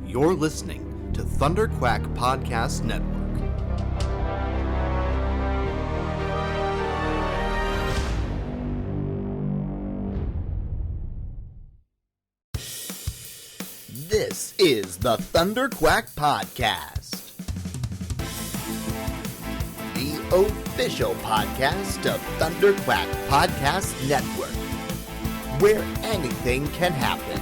You're listening to Thunder Quack Podcast Network. This is the Thunder Quack Podcast, the official podcast of Thunder Quack Podcast Network, where anything can happen.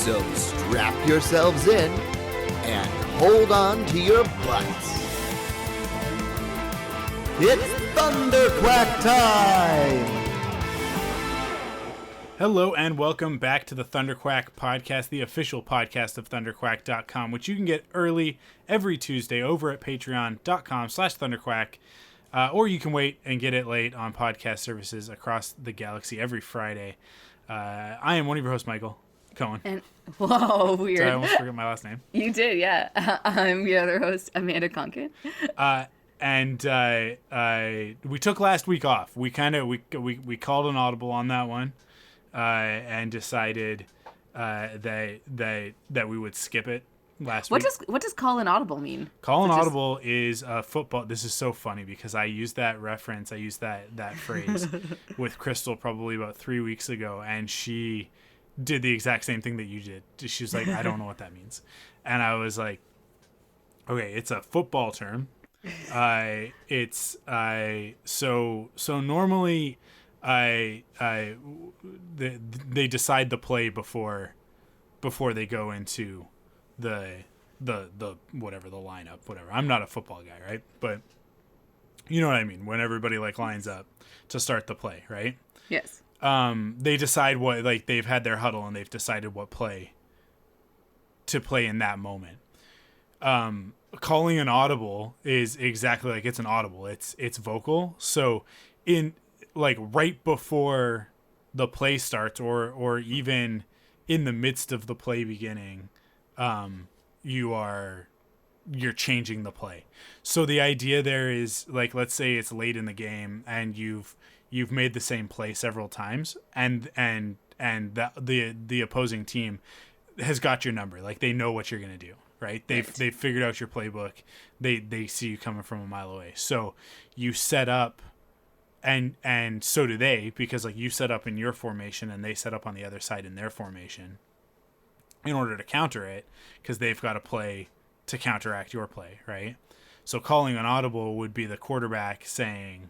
So strap yourselves in and hold on to your butts. It's Thunder Quack time! Hello and welcome back to the Thunder Quack Podcast, the official podcast of thunderquack.com, which you can get early every Tuesday over at patreon.com/thunderquack, or you can wait and get it late on podcast services across the galaxy every Friday. I am one of your hosts, Michael Cohen. And whoa, weird. Did I almost forget my last name? You did, yeah. I'm your other host, Amanda Conkin. And we took last week off. We called an audible on that one. And decided that we would skip it last week. What does call an audible mean? Call an audible is football. This is so funny because I used that reference. I used that phrase with Crystal probably about 3 weeks ago, and she did the exact same thing that you did. She was like, I don't know what that means. And I was like, okay, it's a football term. So normally they decide the play before they go into the whatever, the lineup, whatever. I'm not a football guy, right? But you know what I mean, when everybody lines up to start the play, right? Yes. They decide what, they've had their huddle and they've decided what play to play in that moment. Calling an audible is exactly like it's an audible. It's vocal. So in right before the play starts or even in the midst of the play beginning, you're changing the play. So the idea there is, let's say it's late in the game and you've made the same play several times and the opposing team has got your number. They know what you're going to do, right? They've figured out your playbook. They see you coming from a mile away. So you set up, and so do they, because you set up in your formation and they set up on the other side in their formation in order to counter it, because they've got to play to counteract your play, right? So calling an audible would be the quarterback saying,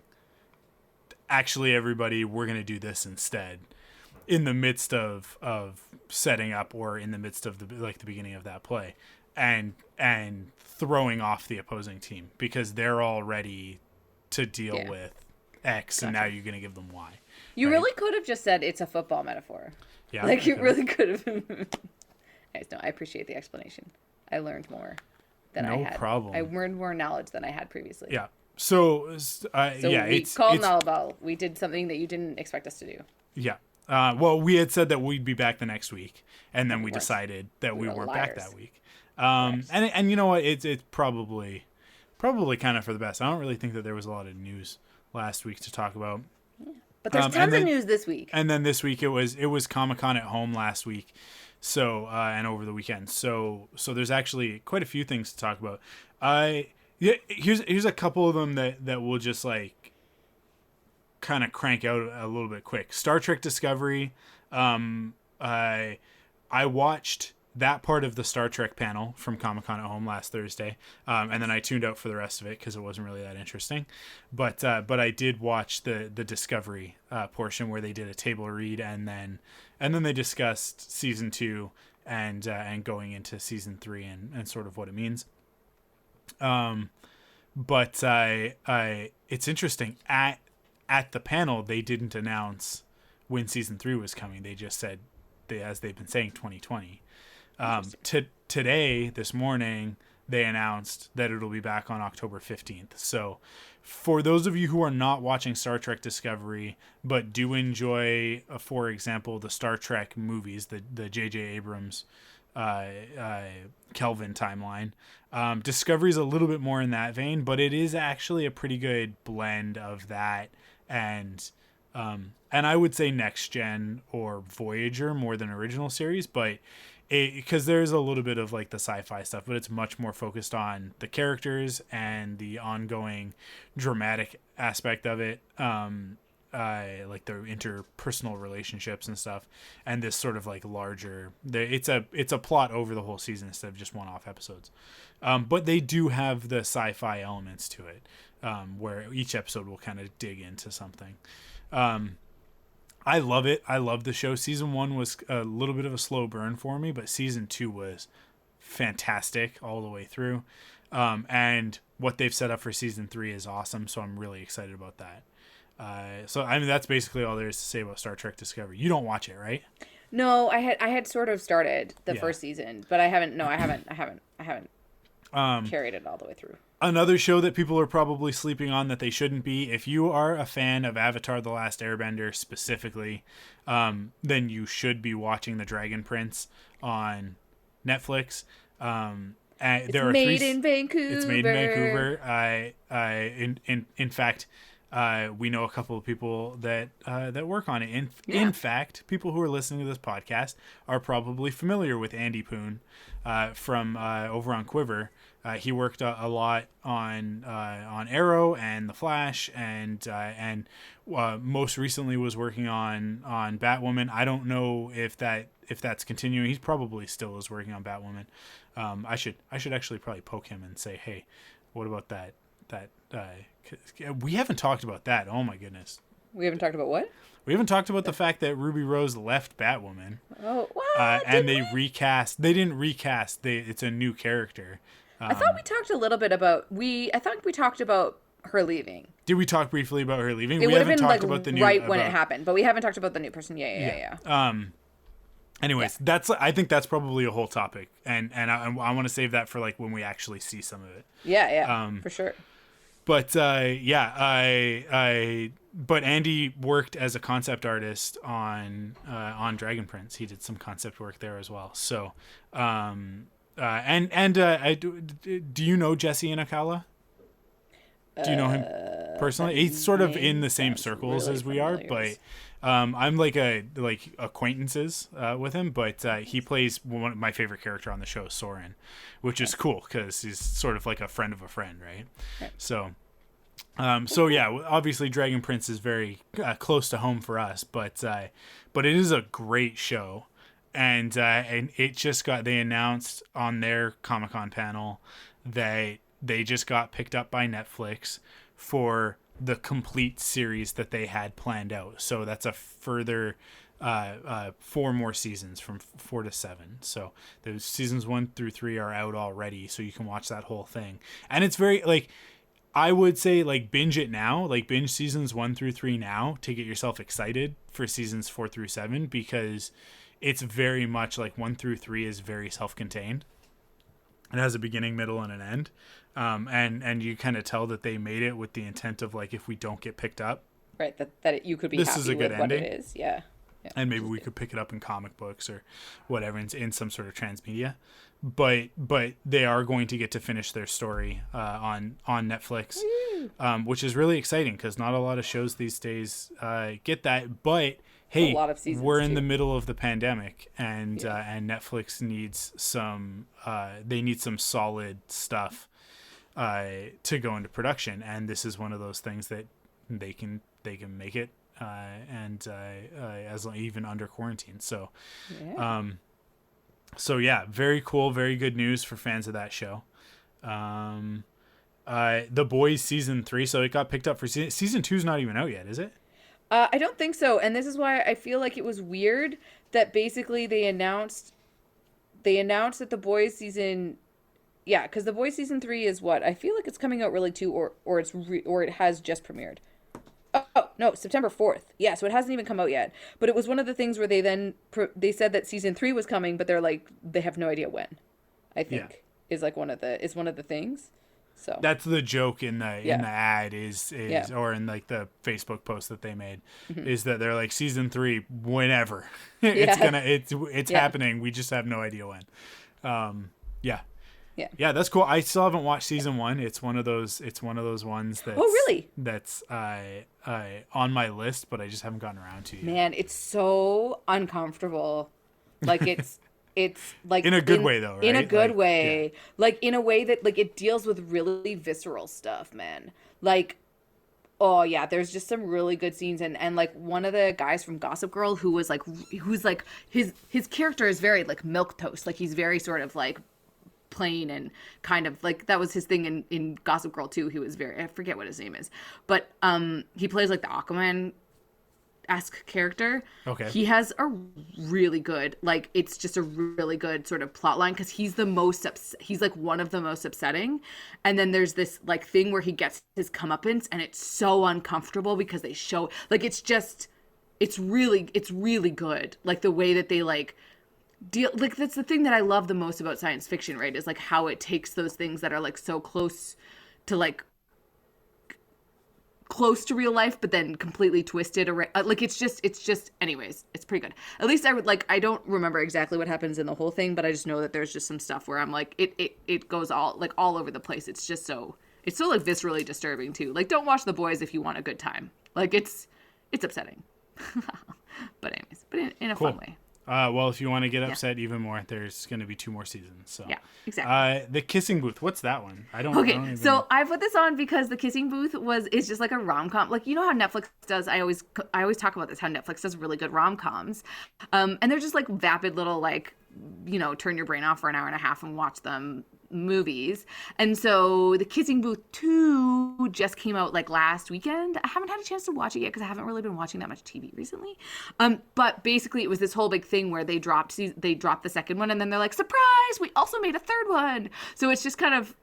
actually, everybody, we're going to do this instead, in the midst of setting up or in the midst of the beginning of that play, and throwing off the opposing team because they're all ready to deal with X, and now you're going to give them Y. You really could have just said it's a football metaphor. Yeah. You really could have. Anyways, no, I appreciate the explanation. I learned more than I had. No problem. I learned more knowledge than I had previously. Yeah. So we called an audible. We did something that you didn't expect us to do. Yeah. Well, we had said that we'd be back the next week, and then we decided that we weren't back that week. And you know what? It's probably kind of for the best. I don't really think that there was a lot of news last week to talk about. Yeah. But there's tons of news this week. And then this week it was Comic-Con at home last week. So and over the weekend. So there's actually quite a few things to talk about. Here's a couple of them that we'll just kind of crank out a little bit quick. Star Trek Discovery. I watched that part of the Star Trek panel from Comic-Con at home last Thursday, and then I tuned out for the rest of it because it wasn't really that interesting. But I did watch the Discovery portion where they did a table read, and then they discussed season 2 and going into season 3 and sort of what it means. But it's interesting, at the panel they didn't announce when season 3 was coming. They just said, as they've been saying, 2020. Today, this morning, they announced that it'll be back on October 15th. So for those of you who are not watching Star Trek Discovery, but do enjoy, for example, the Star Trek movies, the J.J. Abrams Kelvin timeline, Discovery's a little bit more in that vein, but it is actually a pretty good blend of that and And I would say Next Gen or Voyager more than original series, but because there's a little bit of like the sci-fi stuff, but it's much more focused on the characters and the ongoing dramatic aspect of it, like their interpersonal relationships and stuff, and this sort of like larger. It's a plot over the whole season instead of just one-off episodes, but they do have the sci-fi elements to it, where each episode will kind of dig into something. I love it. I love the show. Season 1 was a little bit of a slow burn for me, but season 2 was fantastic all the way through. And what they've set up for season 3 is awesome. So I'm really excited about that. So I mean, that's basically all there is to say about Star Trek Discovery. You don't watch it, right? No, I had sort of started the first season, but I haven't carried it all the way through. Another show that people are probably sleeping on that they shouldn't be, if you are a fan of Avatar: The Last Airbender specifically, then you should be watching The Dragon Prince on Netflix. It's made in Vancouver. It's made in Vancouver. In fact, we know a couple of people that work on it. In fact, people who are listening to this podcast are probably familiar with Andy Poon from over on Quiver. He worked a lot on Arrow and The Flash, and most recently was working on Batwoman. I don't know if that's continuing. He probably still is working on Batwoman. I should actually probably poke him and say, hey, what about that? We haven't talked about that. Oh my goodness. We haven't talked about what? We haven't talked about the fact that Ruby Rose left Batwoman. Oh, what? And they recast. They didn't recast. It's a new character. I thought we talked a little bit about I thought we talked about her leaving. Did we talk briefly about her leaving? We haven't talked about the new right when it happened, but we haven't talked about the new person. Yeah. Anyways, I think that's probably a whole topic, and I want to save that for like when we actually see some of it. Yeah, for sure. But but Andy worked as a concept artist on Dragon Prince. He did some concept work there as well. So, do you know Jesse Inakala? Do you know him personally? He's sort of in the same circles really as we are, but I'm like acquaintances with him. But he plays one of my favorite character on the show, Soren, which is cool because he's sort of like a friend of a friend, right? So, obviously Dragon Prince is very close to home for us, but it is a great show. And it just they announced on their Comic-Con panel that they just got picked up by Netflix for the complete series that they had planned out. So that's a further 4 more seasons, from 4 to 7. So those seasons 1 through 3 are out already, so you can watch that whole thing. And it's very I would say binge it now, binge seasons 1 through 3 now to get yourself excited for seasons 4 through 7, because it's very much 1 through 3 is very self-contained. It has a beginning, middle, and an end. And you kind of tell that they made it with the intent of if we don't get picked up, right, that you could be happy with what it is. Yeah. And maybe we could pick it up in comic books or whatever, in some sort of transmedia. But they are going to get to finish their story on Netflix, which is really exciting because not a lot of shows these days get that. But hey, we're in the middle of the pandemic, and Netflix needs some. They need some solid stuff to go into production, and this is one of those things that they can make it, and as even under quarantine. So, very cool, very good news for fans of that show. The Boys season 3, so it got picked up for season 2 is not even out yet, is it? I don't think so, and this is why I feel like it was weird that basically they announced that The Boys season, because The Boys season 3 is what I feel like it's coming out really too, or it has just premiered. Oh no, September 4th. Yeah, so it hasn't even come out yet. But it was one of the things where they then they said that season 3 was coming, but they're they have no idea when. I think is one of the things. So that's the joke in the ad is or in the Facebook post that they made, is that they're season 3 whenever it's happening. We just have no idea when. Yeah, that's cool. I still haven't watched season 1. It's one of those ones that's Oh, really? That's on my list, but I just haven't gotten around to it. Man, it's so uncomfortable. Like it's like In a good way, though, In a right? good Like, way. yeah. Like in a way that like it deals with really visceral stuff, man. Like oh yeah, there's just some really good scenes, and like one of the guys from Gossip Girl who's like his character is very like milk toast. Like he's very sort of like plain and kind of like that was his thing in Gossip Girl too. He was very, I forget what his name is, but he plays like the Aquaman-esque character. Okay. He has a really good, like it's just a really good sort of plot line because he's the most he's like one of the most upsetting, and then there's this like thing where he gets his comeuppance and it's so uncomfortable because they show like it's really good, like the way that they like deal, like that's the thing that I love the most about science fiction, right, is like how it takes those things that are like so close to real life but then completely twisted like it's just anyways, it's pretty good. At least I don't remember exactly what happens in the whole thing, but I just know that there's just some stuff where I'm like it goes all over the place. It's so like viscerally disturbing too. Like don't watch The Boys if you want a good time. Like it's upsetting. But anyways, but in a Cool. fun way. Well, if you want to get upset even more, there's going to be 2 more seasons. So Yeah, exactly. The Kissing Booth. What's that one? I don't. Okay, so I put this on because The Kissing Booth is just like a rom-com. Like you know how Netflix does. I always talk about this. How Netflix does really good rom-coms, and they're just like vapid little like turn your brain off for an hour and a half and watch them movies. And so The Kissing Booth 2 just came out like last weekend. I haven't had a chance to watch it yet because I haven't really been watching that much TV recently. But basically it was this whole big thing where they dropped the second one and then they're like, surprise, we also made a third one. So it's just kind of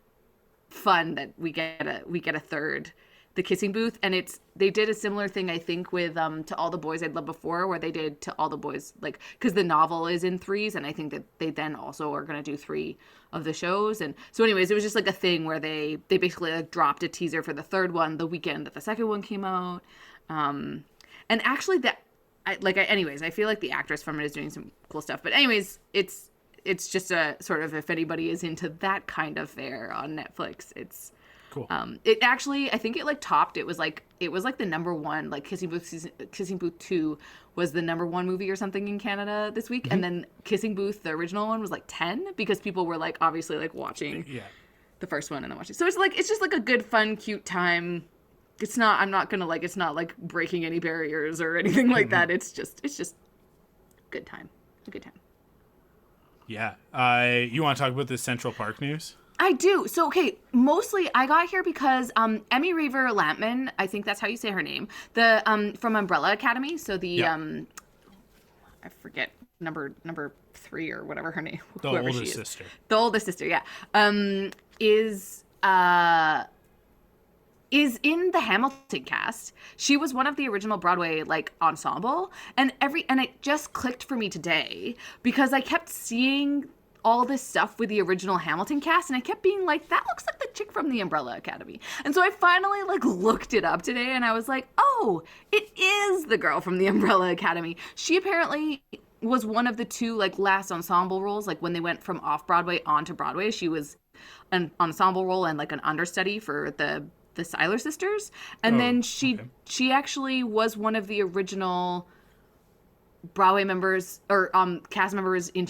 fun that we get a third The Kissing Booth, and they did a similar thing I think with To All the Boys I'd Loved Before, where they did To All the Boys, like because the novel is in 3s, and I think that they then also are going to do 3 of the shows. And so anyways, it was just like a thing where they basically like dropped a teaser for the third one the weekend that the second one came out, and actually I feel like the actress from it is doing some cool stuff. But anyways, it's just a sort of, if anybody is into that kind of fare on Netflix, it's Cool. It actually, I think it like topped. It was like the number one, like Kissing Booth 2 was the number 1 movie or something in Canada this week, and then Kissing Booth, the original one, was like 10 because people were like obviously like watching the first one and then watching. So it's just like a good, fun, cute time. It's not. I'm not gonna like. It's not like breaking any barriers or anything like that. It's just good time. A good time. Yeah. You want to talk about the Central Park news? I do. So, okay, mostly I got here because Emmy Raver Lampman, I think that's how you say her name, the from Umbrella Academy. So the I forget number 3 or whatever her name, The whoever oldest she is. sister. The oldest sister, yeah. Is in the Hamilton cast. She was one of the original Broadway like ensemble, and it just clicked for me today because I kept seeing all this stuff with the original Hamilton cast, and I kept being like, that looks like the chick from the Umbrella Academy. And so I finally like looked it up today, and I was like, oh, it is the girl from the Umbrella Academy. She apparently was one of the 2 like last ensemble roles, like when they went from off Broadway onto Broadway. She was an ensemble role and like an understudy for the Seiler sisters, and then she actually was one of the original Broadway members or cast members in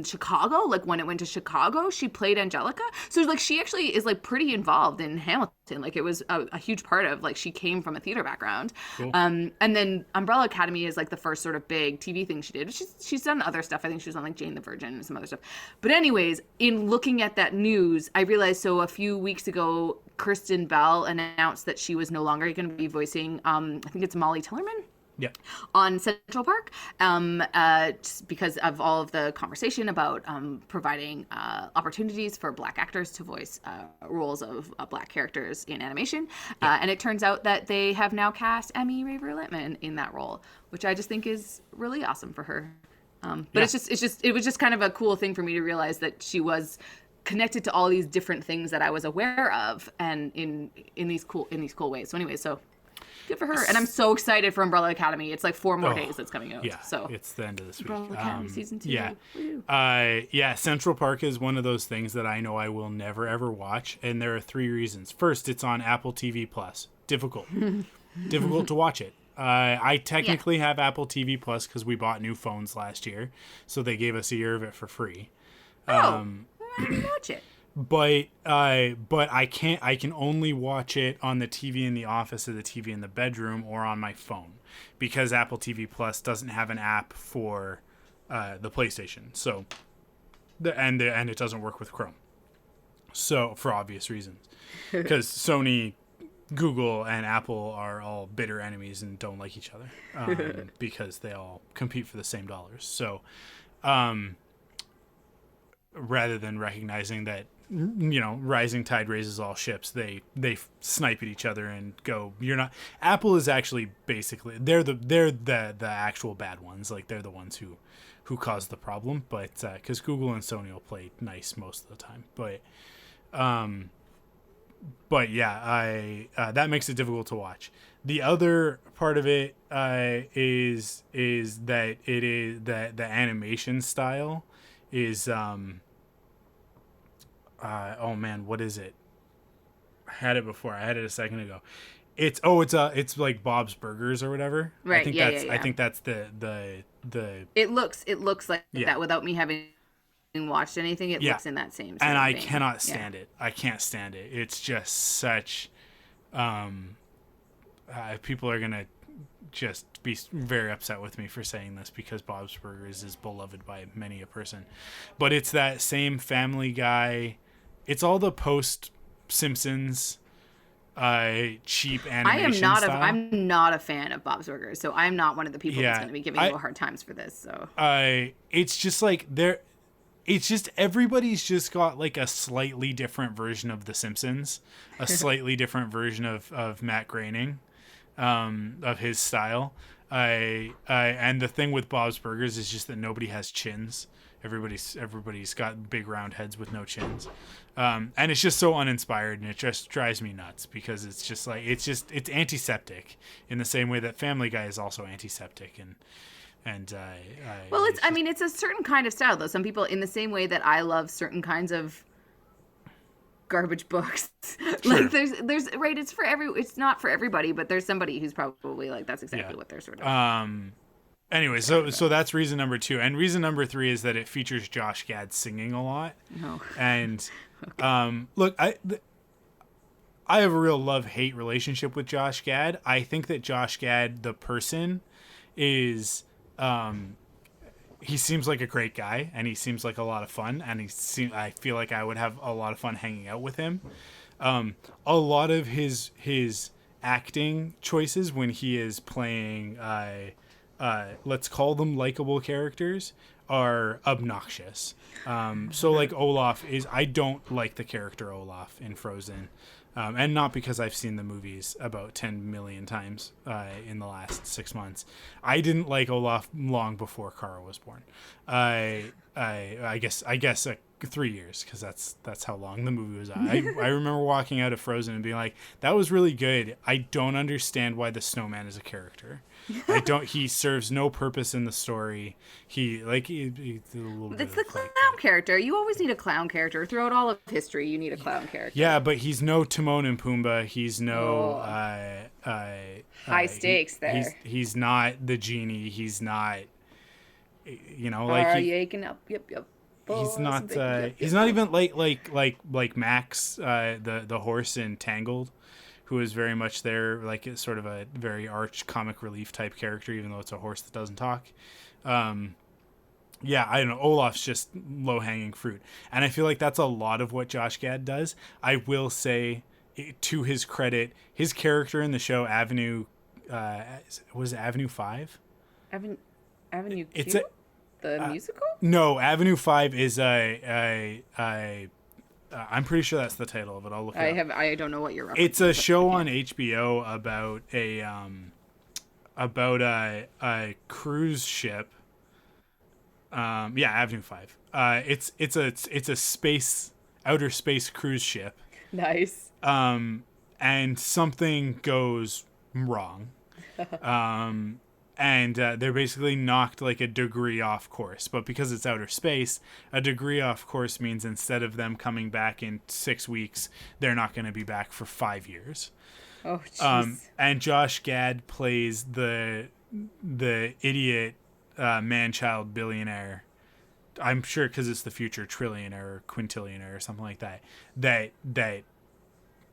Chicago. Like when it went to Chicago, she played Angelica. So like she actually is like pretty involved in Hamilton. Like it was a huge part of, like, she came from a theater background. Cool. And then Umbrella Academy is like the first sort of big TV thing she did. She's done other stuff. I think she was on like Jane the Virgin and some other stuff. But anyways, in looking at that news, I realized, so a few weeks ago, Kristen Bell announced that she was no longer going to be voicing, I think it's Molly Tillerman. Yeah. On Central Park, just because of all of the conversation about providing opportunities for Black actors to voice roles of Black characters in animation. And it turns out that they have now cast Emmy Raver Lampman in that role, which I just think is really awesome for her. But it was just kind of a cool thing for me to realize that she was connected to all these different things that I was aware of, and in these cool ways. So anyway, Good for her. And I'm so excited for Umbrella Academy. It's like 4 more days that's coming out. Yeah, So it's the end of this week. Umbrella Academy season 2. Yeah. Woo. Yeah, Central Park is one of those things that I know I will never ever watch, and there are 3 reasons. First, it's on Apple TV Plus. Difficult to watch it. I technically have Apple TV Plus because we bought new phones last year, so they gave us a year of it for free. Why don't you watch it? But I can't. I can only watch it on the TV in the office or the TV in the bedroom or on my phone because Apple TV Plus doesn't have an app for the PlayStation. So, and it doesn't work with Chrome. So for obvious reasons, because Sony, Google, and Apple are all bitter enemies and don't like each other because they all compete for the same dollars. So, rather than recognizing that, rising tide raises all ships, they snipe at each other and go, you're not. Apple is actually basically they're the actual bad ones. Like they're the ones who caused the problem. But because Google and Sony will play nice most of the time. But yeah, that makes it difficult to watch. The other part of it is that it is that the animation style is oh man, what is it? I had it before. I had it a second ago. It's like Bob's Burgers or whatever. Right. I think that's the. It looks like Yeah. that without me having watched anything. It looks in that same. And I vein. cannot stand it. I can't stand it. It's just such. People are gonna just be very upset with me for saying this because Bob's Burgers is beloved by many a person, but it's that same Family Guy. It's all the post Simpsons cheap animation style. I'm not a fan of Bob's Burgers, so I'm not one of the people that's going to be giving you a hard times for this. So it's just like it's just everybody's just got like a slightly different version of The Simpsons, a slightly different version of Matt Groening, of his style. And the thing with Bob's Burgers is just that nobody has chins. Everybody's got big round heads with no chins. And it's just so uninspired, and it just drives me nuts because it's just like it's antiseptic in the same way that Family Guy is also antiseptic and well, it's a certain kind of style though. Some people, in the same way that I love certain kinds of garbage books, like there's right. It's not for everybody, but there's somebody who's probably like that's exactly what they're sort of. Anyway, so that's reason number 2, and reason number 3 is that it features Josh Gad singing a lot. No. And look, I have a real love-hate relationship with Josh Gad. I think that Josh Gad, the person, is he seems like a great guy, and he seems like a lot of fun, and I feel like I would have a lot of fun hanging out with him. A lot of his acting choices when he is playing let's call them likable characters are obnoxious. So like Olaf I don't like the character Olaf in Frozen. And not because I've seen the movies about 10 million times in the last 6 months. I didn't like Olaf long before Kara was born. I guess 3 years, because that's how long the movie was. I remember walking out of Frozen and being like, that was really good. I don't understand why the snowman is a character. He serves no purpose in the story. He's a little bit It's the clown character. You always need a clown character. Throughout all of history, you need a clown character. Yeah, but he's no Timon and Pumbaa. He's no high stakes there. He's not the genie. He's not, Are you aching up? Yep. He's not. He's not even like Max, the horse in Tangled, who is very much there, like it's sort of a very arch comic relief type character, even though it's a horse that doesn't talk. Yeah, I don't know. Olaf's just low hanging fruit, and I feel like that's a lot of what Josh Gad does. I will say, to his credit, his character in the show Avenue, was it Avenue 5? Avenue It's Q? The musical? No, Avenue 5 is I'm pretty sure that's the title of it. I'll look it up. I don't know what you're referencing. It's a show on HBO about a cruise ship. Avenue 5. It's a outer space cruise ship. Nice. And something goes wrong. And they're basically knocked like a degree off course. But because it's outer space, a degree off course means instead of them coming back in 6 weeks, they're not going to be back for 5 years. Oh, jeez. And Josh Gad plays the idiot man-child billionaire. I'm sure because it's the future trillionaire or quintillionaire or something like that. That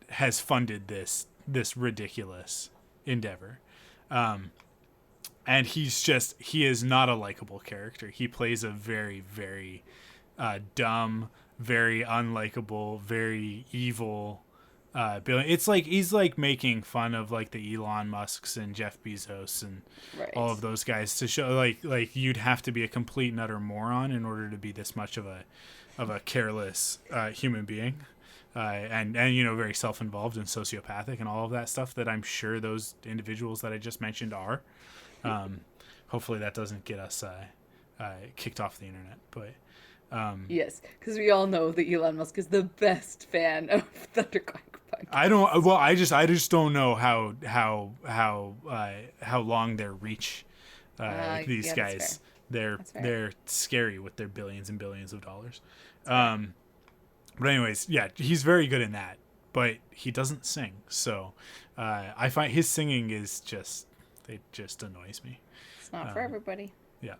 has funded this ridiculous endeavor. And he is not a likable character. He plays a very, very dumb, very unlikable, very evil billion. It's like he's like making fun of like the Elon Musks and Jeff Bezos and all of those guys to show like you'd have to be a complete and utter moron in order to be this much of a careless human being. And very self-involved and sociopathic and all of that stuff that I'm sure those individuals that I just mentioned are. Hopefully that doesn't get us kicked off the internet. But yes, because we all know that Elon Musk is the best fan of Thundercrack Podcast. I just don't know how long their reach. These guys, they're scary with their billions and billions of dollars. But anyways, yeah, he's very good in that, but he doesn't sing. So I find his singing is just annoys me. It's not for everybody. Yeah.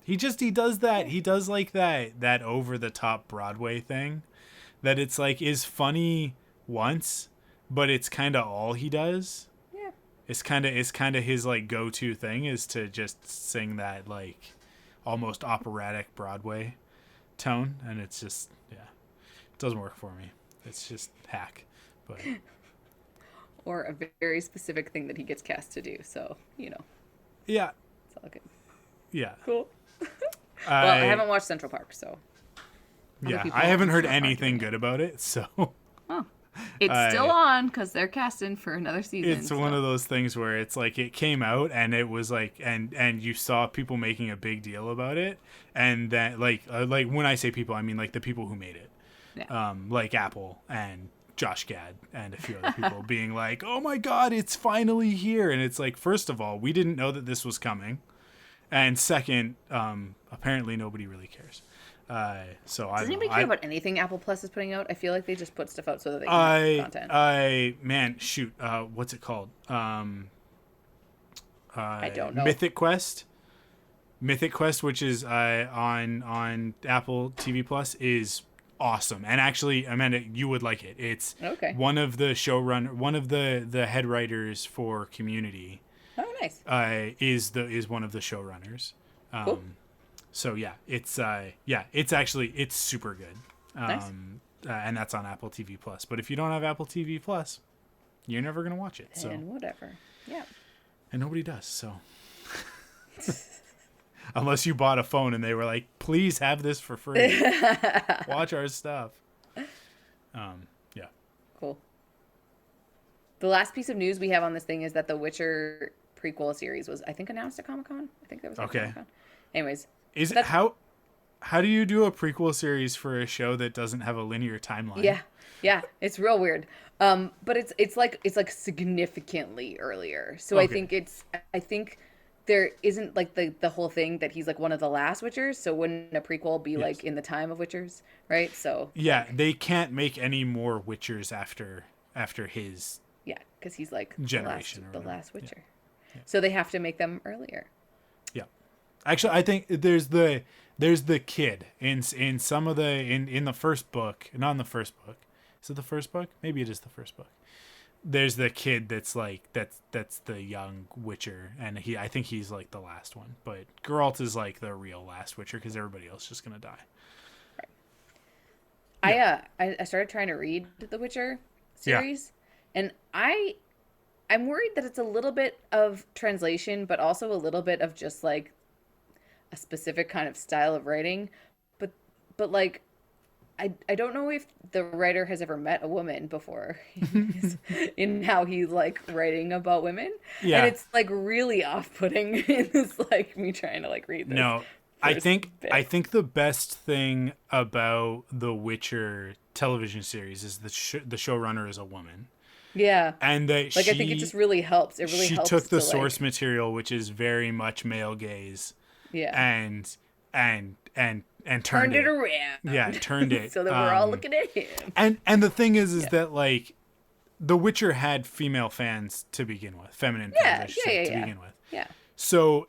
He does that. He does like that over the top Broadway thing that it's like is funny once, but it's kind of all he does. Yeah. It's kind of his like go-to thing is to just sing that like almost operatic Broadway tone, and it's just it doesn't work for me. It's just hack. But or a very specific thing that he gets cast to do. So, yeah. It's all good. Yeah. Cool. Well, I haven't watched Central Park, so. Yeah, I haven't heard anything good about it, so. Oh. It's still on because they're casting for another season. It's one of those things where it's like it came out and it was like, and you saw people making a big deal about it. And then, like when I say people, I mean like the people who made it. Yeah. Like Apple and Josh Gad and a few other people being like, oh my God, it's finally here. And it's like, first of all, we didn't know that this was coming. And second, apparently nobody really cares. So Does anybody care about anything Apple Plus is putting out? I feel like they just put stuff out so that they can have content. What's it called? I don't know. Mythic Quest, which is on Apple TV Plus, is awesome. And actually, Amanda, you would like it. It's one of the head writers for Community. Oh, nice. Is one of the showrunners. Cool. So it's super good. Nice. And that's on Apple TV Plus. But if you don't have Apple TV Plus, you're never gonna watch it. So and whatever. Yeah. And nobody does. So unless you bought a phone and they were like, please have this for free. Watch our stuff. Yeah. Cool. The last piece of news we have on this thing is that the Witcher prequel series was, I think, announced at Comic-Con. I think that was at Comic-Con. Anyways. How do you do a prequel series for a show that doesn't have a linear timeline? Yeah, it's real weird. But it's like significantly earlier. So I think there isn't like the whole thing that he's like one of the last Witchers. So wouldn't a prequel be like in the time of Witchers, right? So they can't make any more Witchers after his because he's like generation the last Witcher. Yeah. So they have to make them earlier. Yeah, actually, I think there's the kid in some of in the first book, not in the first book. Is it the first book? Maybe it is the first book. There's the kid that's like that's the young Witcher, and I think he's like the last one. But Geralt is like the real last Witcher because everybody else is just gonna die. Right. Yeah. I started trying to read the Witcher series, and I'm worried that it's a little bit of translation, but also a little bit of just like a specific kind of style of writing. But like, I don't know if the writer has ever met a woman before in how he's like writing about women. Yeah. And it's like really off-putting in this, like me trying to like read this. No, I think the best thing about the Witcher television series is the showrunner is a woman. Yeah. and that Like, I think it just really helps. It really she helps took the to, source like, material, which is very much male gaze, yeah. and and Turned it around. Yeah, turned it. So that we're all looking at him. And the thing is Yeah. that, like, The Witcher had female fans to begin with, feminine fans, I should say, to begin with. Yeah. So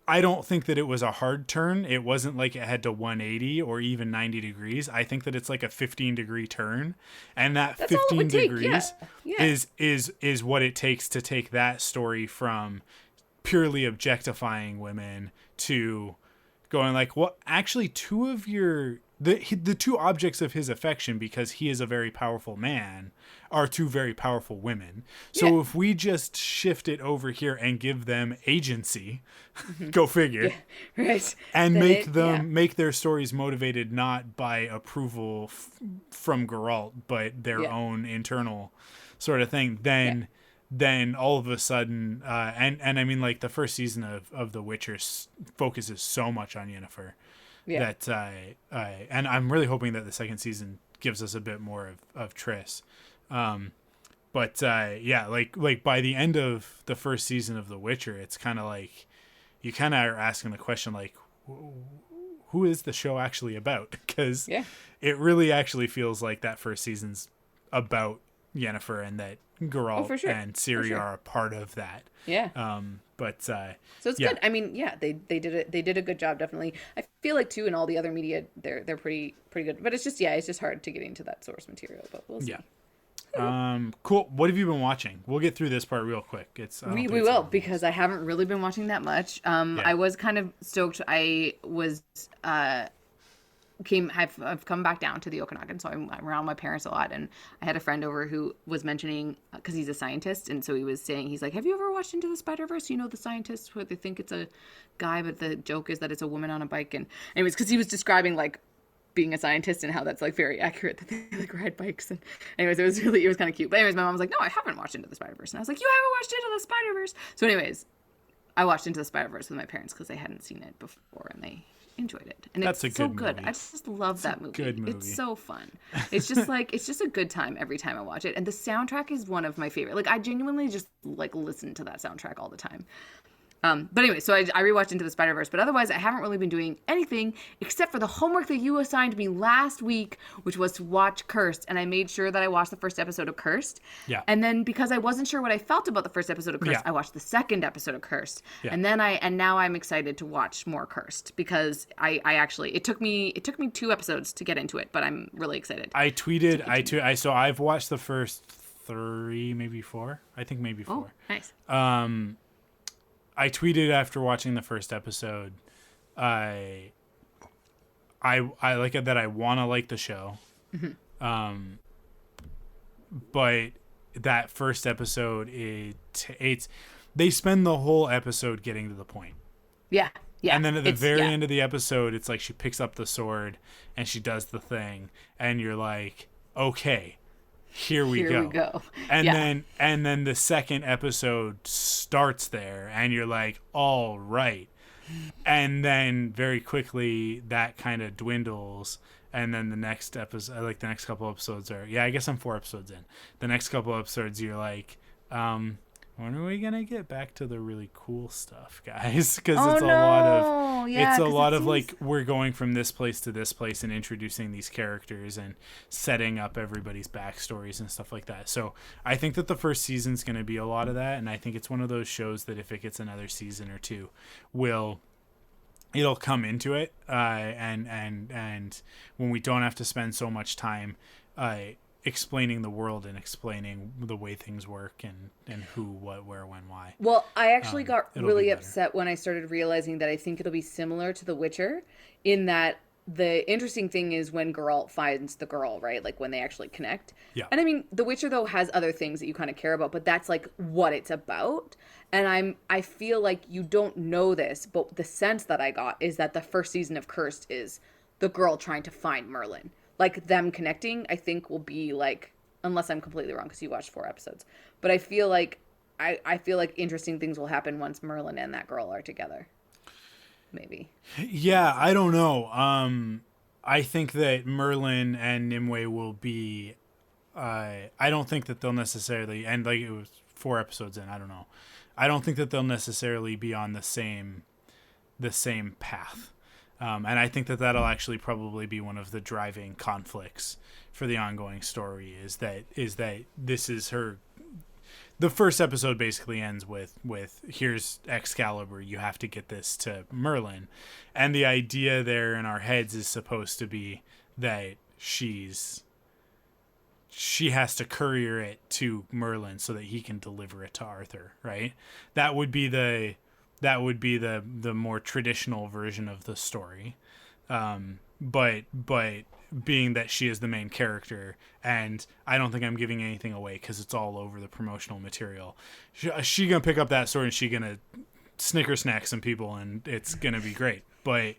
I don't think that it was a hard turn. It wasn't like it had to 180 or even 90 degrees. I think that it's like a 15-degree turn, and that That's all it 15 would take, degrees yeah. is what it takes to take that story from purely objectifying women to going like, well, actually, two of the two objects of his affection, because he is a very powerful man, are two very powerful women. So Yeah. if we just shift it over here and give them agency, go figure, Right. and Then make their stories motivated not by approval from Geralt, but their Yeah. own internal sort of thing, then all of a sudden, and I mean, like, the first season of The Witcher focuses so much on Yennefer Yeah. that and I'm really hoping that the second season gives us a bit more of Triss. But yeah, like by the end of the first season of The Witcher, it's kind of like you kind of are asking the question, like, who is the show actually about? Because Yeah. it really actually feels like that first season's about Yennefer, and that Geralt for sure. and Ciri For sure. are a part of that. Yeah. But So it's yeah. good. I mean, yeah, they did it. They did a good job, definitely. I feel like too in all the other media, they're pretty good. But it's just hard to get into that source material. But we'll see. Yeah. Cool. What have you been watching? We'll get through this part real quick. We will, because I haven't really been watching that much. I was kind of stoked. I've come back down to the Okanagan, so I'm around my parents a lot, and I had a friend over who was mentioning, because he's a scientist, and so he was saying, he's like, have you ever watched Into the Spider-Verse? You know, the scientists where they think it's a guy, but the joke is that it's a woman on a bike. And anyways, because he was describing like being a scientist and how that's like very accurate, that they like ride bikes. And anyways, it was kind of cute. But anyways, my mom was like, no, I haven't watched Into the Spider-Verse. And I was like, you haven't watched Into the Spider-Verse? So anyways, I watched Into the Spider-Verse with my parents because they hadn't seen it before, and they enjoyed it. And That's it's a so good good. movie. I just love that movie. good movie. It's so fun. It's just like, it's just a good time every time I watch it. And the soundtrack is one of my favorite. Like, I genuinely just like listen to that soundtrack all the time. But anyway, so I rewatched Into the Spider-Verse, but otherwise I haven't really been doing anything except for the homework that you assigned me last week, which was to watch Cursed, and I made sure that I watched the first episode of Cursed. Yeah. And then because I wasn't sure what I felt about the first episode of Cursed, Yeah. I watched the second episode of Cursed. Yeah. And then now I'm excited to watch more Cursed, because I actually, it took me 2 episodes to get into it, but I'm really excited. I tweeted, so I've watched the first 3, maybe 4. I think maybe 4. Oh, nice. I tweeted after watching the first episode, I like it, that I want to like the show. But that first episode, it's they spend the whole episode getting to the point. Yeah. Yeah. And then at the very yeah. end of the episode, it's like she picks up the sword and she does the thing, and you're like, okay, here we go. And Yeah. then the second episode starts there, and you're like, all right. And then very quickly that kind of dwindles, and then the next episode, like the next couple episodes are, I guess I'm 4 episodes in. The next couple episodes, you're like, when are we gonna get back to the really cool stuff, guys? Because it's a lot of like, we're going from this place to this place and introducing these characters and setting up everybody's backstories and stuff like that. So I think that the first season's gonna be a lot of that, and I think it's one of those shows that if it gets another season or 2, it'll come into it, and when we don't have to spend so much time explaining the world and explaining the way things work and who, what, where, when, why. Well, I actually got it'll really be better. upset when I started realizing that I think it'll be similar to The Witcher, in that the interesting thing is when Geralt finds the girl, right? Like when they actually connect. Yeah. And I mean, The Witcher though has other things that you kind of care about, but that's like what it's about. And I feel like you don't know this, but the sense that I got is that the first season of Cursed is the girl trying to find Merlin. Like, them connecting, I think, will be like, unless I'm completely wrong because you watched 4 episodes, but I feel like I feel like interesting things will happen once Merlin and that girl are together. Maybe. Yeah, I don't know. I think that Merlin and Nimue will be I don't think that they'll necessarily, and like it was 4 episodes in, I don't know. I don't think that they'll necessarily be on the same path. And I think that that'll actually probably be one of the driving conflicts for the ongoing story is that this is her. The first episode basically ends with here's Excalibur, you have to get this to Merlin. And the idea there in our heads is supposed to be that she has to courier it to Merlin so that he can deliver it to Arthur, right? That would be the more traditional version of the story. But being that she is the main character, and I don't think I'm giving anything away because it's all over the promotional material. She gonna pick up that sword and she gonna snicker snack some people, and it's gonna be great. But,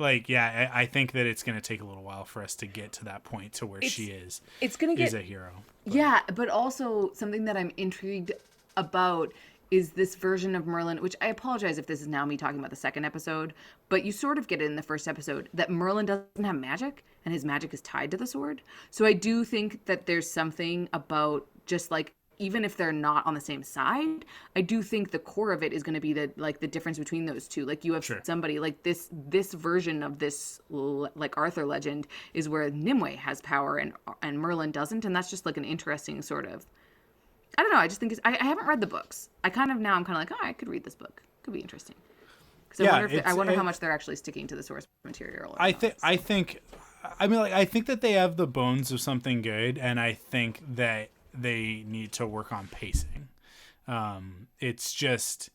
like, yeah, I think that it's gonna take a little while for us to get to that point to where she is. It's gonna get a hero. But. Yeah, but also something that I'm intrigued about is this version of Merlin, which I apologize if this is now me talking about the second episode, but you sort of get it in the first episode, that Merlin doesn't have magic, and his magic is tied to the sword. So I do think that there's something about just, like, even if they're not on the same side, I do think the core of it is going to be the difference between those two. Like, you have somebody like this version of this, like, Arthur legend is where Nimue has power and Merlin doesn't. And that's just like an interesting sort of, I don't know. I just think I haven't read the books. I'm kind of like, oh, I could read this book. Could be interesting. Because I wonder how much they're actually sticking to the source material. I think that they have the bones of something good, and I think that they need to work on pacing. It's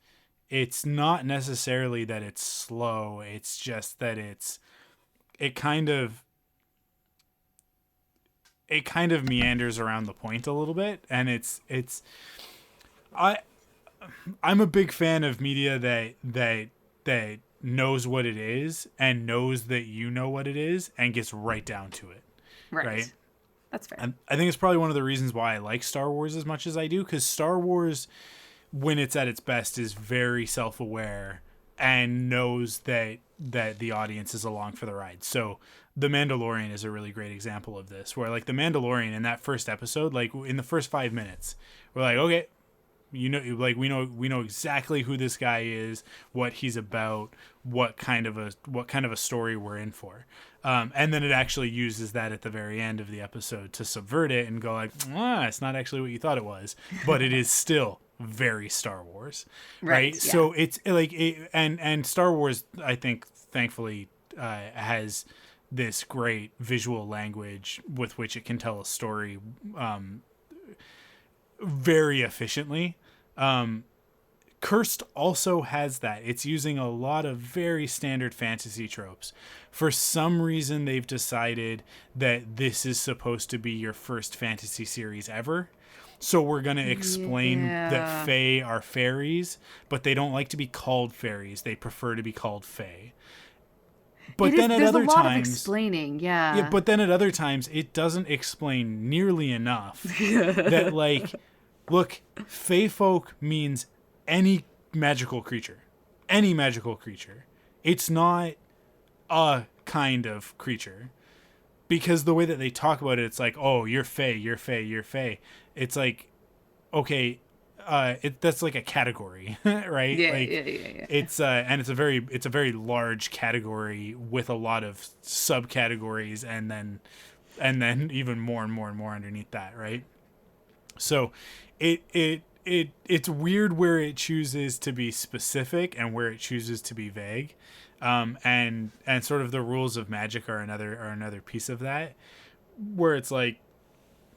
not necessarily that it's slow. It's just that it kind of meanders around the point a little bit, and I'm a big fan of media that knows what it is and knows that you know what it is and gets right down to it. Right? That's fair. And I think it's probably one of the reasons why I like Star Wars as much as I do, because Star Wars, when it's at its best, is very self-aware and knows that the audience is along for the ride. So The Mandalorian is a really great example of this, where, like, The Mandalorian in that first episode, like, in the first 5 minutes, we're like, okay, you know, like, we know exactly who this guy is, what he's about, what kind of a story we're in for. And then it actually uses that at the very end of the episode to subvert it and go like, it's not actually what you thought it was, but it is still very Star Wars, right? Yeah. So it's like, and Star Wars, I think, thankfully, has this great visual language with which it can tell a story very efficiently. Cursed also has that. It's using a lot of very standard fantasy tropes. For some reason, they've decided that this is supposed to be your first fantasy series ever. So we're going to explain that Fae are fairies, but they don't like to be called fairies. They prefer to be called Fae. But then at other times, there's a lot of explaining, yeah. But then at other times, it doesn't explain nearly enough that, like, look, Fae folk means any magical creature. Any magical creature. It's not a kind of creature. Because the way that they talk about it, it's like, oh, you're Fae, you're Fae, you're Fae. It's like, okay, that's like a category, right? Yeah, like, yeah. It's and it's a very large category with a lot of subcategories, and then even more and more and more underneath that, right? So, it's weird where it chooses to be specific and where it chooses to be vague, and sort of the rules of magic are another piece of that, where it's like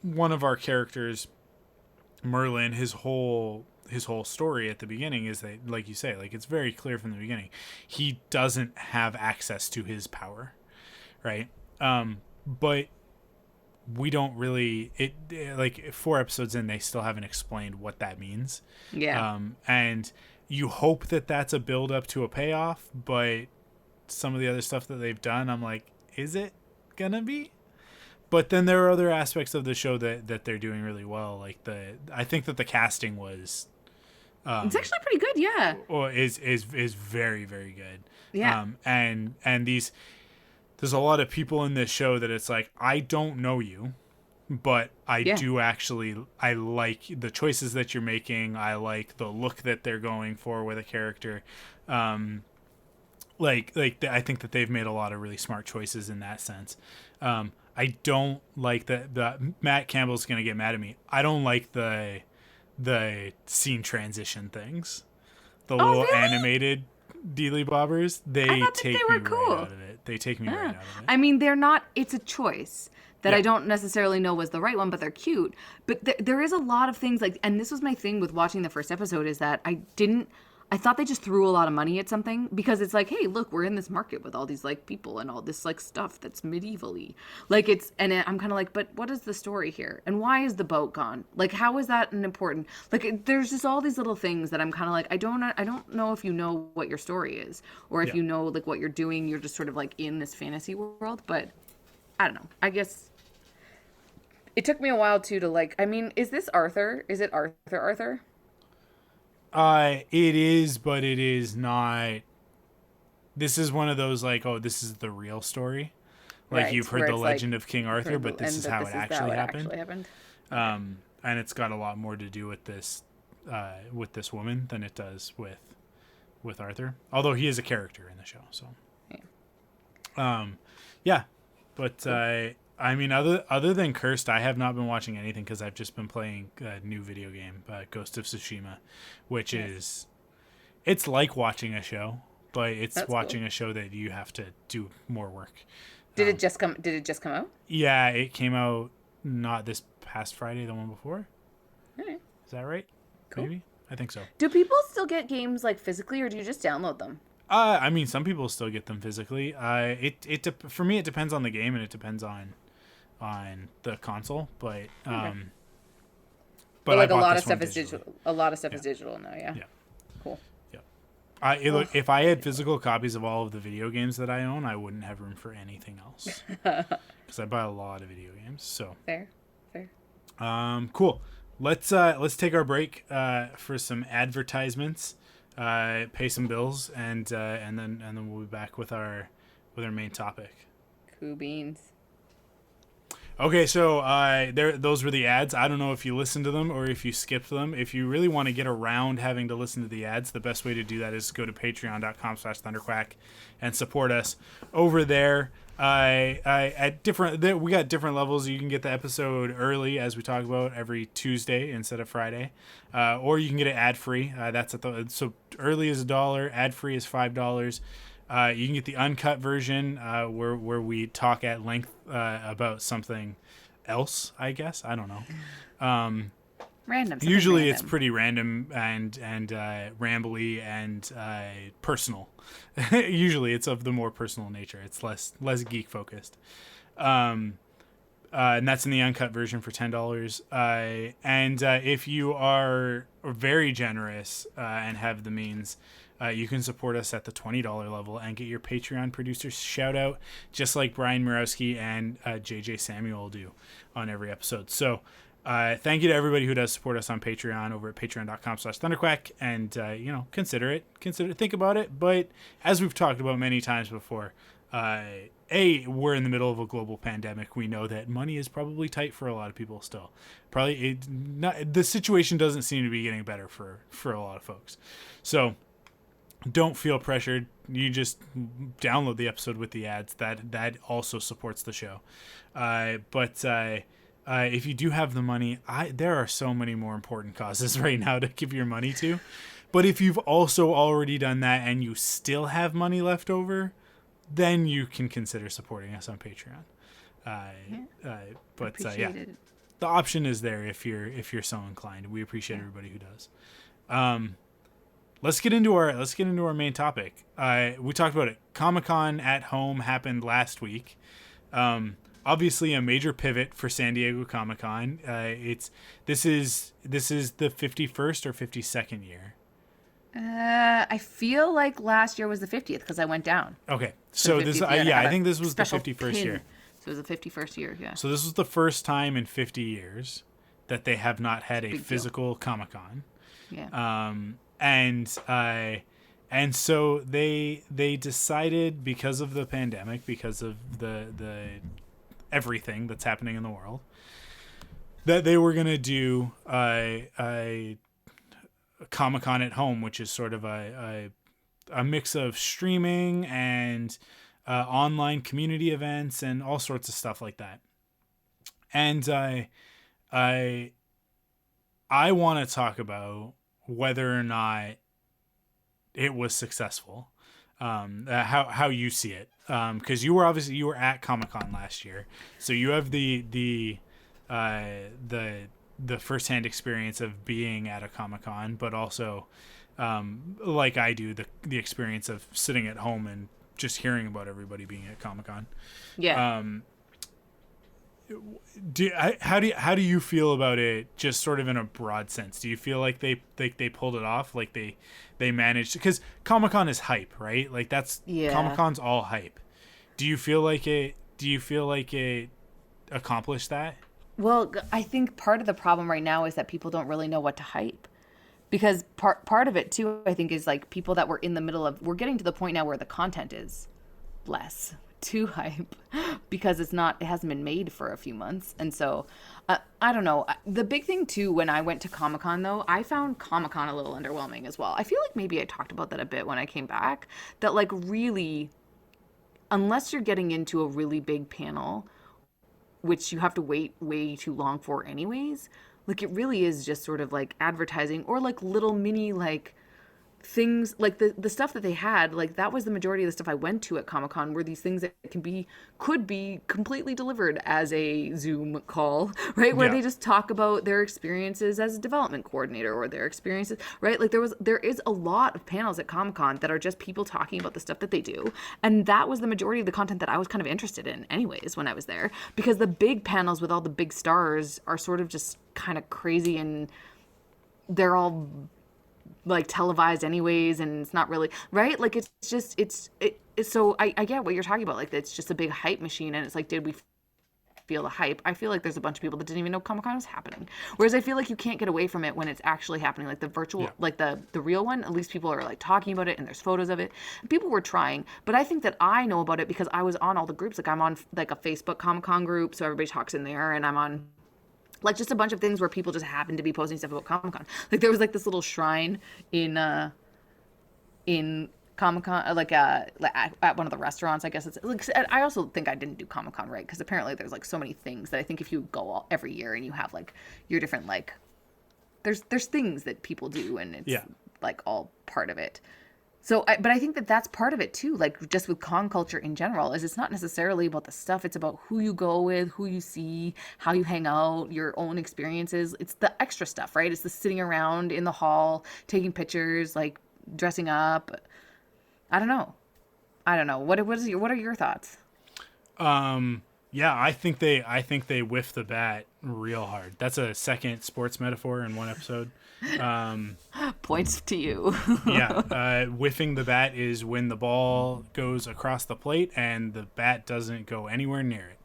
one of our characters, Merlin, his whole story at the beginning is that, like you say, like, it's very clear from the beginning, he doesn't have access to his power, right? But we don't really, like 4 episodes in, they still haven't explained what that means. Yeah. And you hope that that's a build up to a payoff, but some of the other stuff that they've done, I'm like, is it gonna be? But then there are other aspects of the show that they're doing really well. Like I think that the casting was, it's actually pretty good. Yeah. Or is very, very good. Yeah. And these, there's a lot of people in this show that it's like, I don't know you, but I do actually, I like the choices that you're making. I like the look that they're going for with a character. I think that they've made a lot of really smart choices in that sense. I don't like that Matt Campbell's going to get mad at me. I don't like the scene transition things. The little really? animated Dealy Bobbers, they take me cool. right out of it. They take me right out of it. I mean, they're not. It's a choice that I don't necessarily know was the right one, but they're cute. But there is a lot of things like, and this was my thing with watching the first episode, is that I thought they just threw a lot of money at something, because it's like, hey, look, we're in this market with all these like people and all this like stuff that's medievally, like I'm kind of like, but what is the story here, and why is the boat gone? Like, how is that an important? Like, there's just all these little things that I'm kind of like, I don't know if you know what your story is, or if you know like what you're doing. You're just sort of like in this fantasy world, but I don't know. I guess it took me a while too to like. I mean, is this Arthur? Is it Arthur? It is, but it is not. This is one of those like, oh, this is the real story. Like, Right, you've heard where the it's legend like, of King Arthur, but this is how it actually happened. And it's got a lot more to do with this woman than it does with Arthur. Although he is a character in the show, so. Yeah. But cool. I mean, other than Cursed, I have not been watching anything, because I've just been playing a new video game, Ghost of Tsushima, which is, it's like watching a show, but it's watching a show that you have to do more work. Did it just come out? Yeah, it came out not this past Friday, the one before. All right. Is that right? Cool. Maybe? I think so. Do people still get games like physically, or do you just download them? I mean, some people still get them physically. For me, it depends on the game, and it depends on the console, but but like a lot of stuff is digital. A lot of stuff is digital now. Yeah. Cool. Yeah. If I had physical copies of all of the video games that I own, I wouldn't have room for anything else, because I buy a lot of video games. So fair. Cool. Let's take our break for some advertisements, pay some bills, and then we'll be back with our main topic. Cool beans. Okay, so those were the ads. I don't know if you listened to them or if you skipped them. If you really want to get around having to listen to the ads, the best way to do that is go to patreon.com/thunderquack and support us over there. We got different levels. You can get the episode early, as we talk about, every Tuesday instead of Friday, or you can get it ad free. So early is $1, ad free is $5. You can get the uncut version, where we talk at length about something else, I guess. I don't know. Random. Usually random. It's pretty random and rambly and personal. Usually it's of the more personal nature. It's less geek focused. And that's in the uncut version for $10. And if you are very generous and have the means, you can support us at the $20 level and get your Patreon producers shout out, just like Brian Murawski and JJ Samuel do on every episode. So thank you to everybody who does support us on Patreon over at patreon.com/thunderquack, and consider it, think about it. But as we've talked about many times before, we're in the middle of a global pandemic. We know that money is probably tight for a lot of people still. The situation doesn't seem to be getting better for a lot of folks. So don't feel pressured. You just download the episode with the ads. That also supports the show. But if you do have the money, there are so many more important causes right now to give your money to. But if you've also already done that and you still have money left over, then you can consider supporting us on Patreon. The option is there if you're so inclined. We appreciate everybody who does. Let's get into our main topic. We talked about it. Comic-Con at home happened last week. Obviously a major pivot for San Diego Comic-Con. This is the 51st or 52nd year. I feel like last year was the 50th because I went down. Okay, so this I think this was the 51st year. So it was the 51st year, yeah. So this was the first time in 50 years that they have not had a physical Comic-Con. Yeah. And so they decided, because of the pandemic, because of the everything that's happening in the world, that they were gonna do a Comic-Con at home, which is sort of a mix of streaming and online community events and all sorts of stuff like that. And I want to talk about whether or not it was successful, how you see it, because you were at Comic-Con last year, so you have the firsthand experience of being at a Comic-Con, but also like I do, the experience of sitting at home and just hearing about everybody being at Comic-Con. Yeah. How do you feel about it, just sort of in a broad sense? Do you feel like they pulled it off, like they managed, because Comic-Con is hype, right? Like that's Comic-Con's all hype. Do you feel like it accomplished that? Well, I think part of the problem right now is that people don't really know what to hype. Because part of it too, I think, is like people that were in the middle of, we're getting to the point now where the content is less too hype because it hasn't been made for a few months. And so I don't know. The big thing too, when I went to Comic-Con though, I found Comic-Con a little underwhelming as well. I feel like maybe I talked about that a bit when I came back, that like really, unless you're getting into a really big panel, which you have to wait way too long for anyways, like it really is just sort of like advertising or like little mini like things, like the stuff that they had, like that was the majority of the stuff I went to at Comic-Con, were these things that could be completely delivered as a Zoom call, right? Where they just talk about their experiences as a development coordinator or their experiences, right? Like there is a lot of panels at Comic-Con that are just people talking about the stuff that they do. And that was the majority of the content that I was kind of interested in anyways when I was there, because the big panels with all the big stars are sort of just kind of crazy, and they're all like televised anyways, and it's not really right. Like it's just so I get what you're talking about, like it's just a big hype machine, and it's like, did we feel the hype? I feel like there's a bunch of people that didn't even know Comic-Con was happening, whereas I feel like you can't get away from it when it's actually happening, like the virtual, like the real one. At least people are like talking about it, and there's photos of it, and people were trying. But I think that I know about it because I was on all the groups. Like I'm on like a Facebook Comic-Con group, so everybody talks in there, and I'm on like just a bunch of things where people just happen to be posting stuff about Comic-Con. Like there was like this little shrine in Comic-Con, like at one of the restaurants, I guess it's like, I also think I didn't do Comic-Con right, because apparently there's like so many things that I think if you go every year and you have like your different like there's things that people do, and it's like all part of it. So, but I think that that's part of it too, like just with con culture in general, is it's not necessarily about the stuff. It's about who you go with, who you see, how you hang out, your own experiences. It's the extra stuff, right? It's the sitting around in the hall, taking pictures, like dressing up. I don't know. What are your thoughts? Yeah, I think they whiffed the bat real hard. That's a second sports metaphor in one episode. Points to you. Whiffing the bat is when the ball goes across the plate and the bat doesn't go anywhere near it.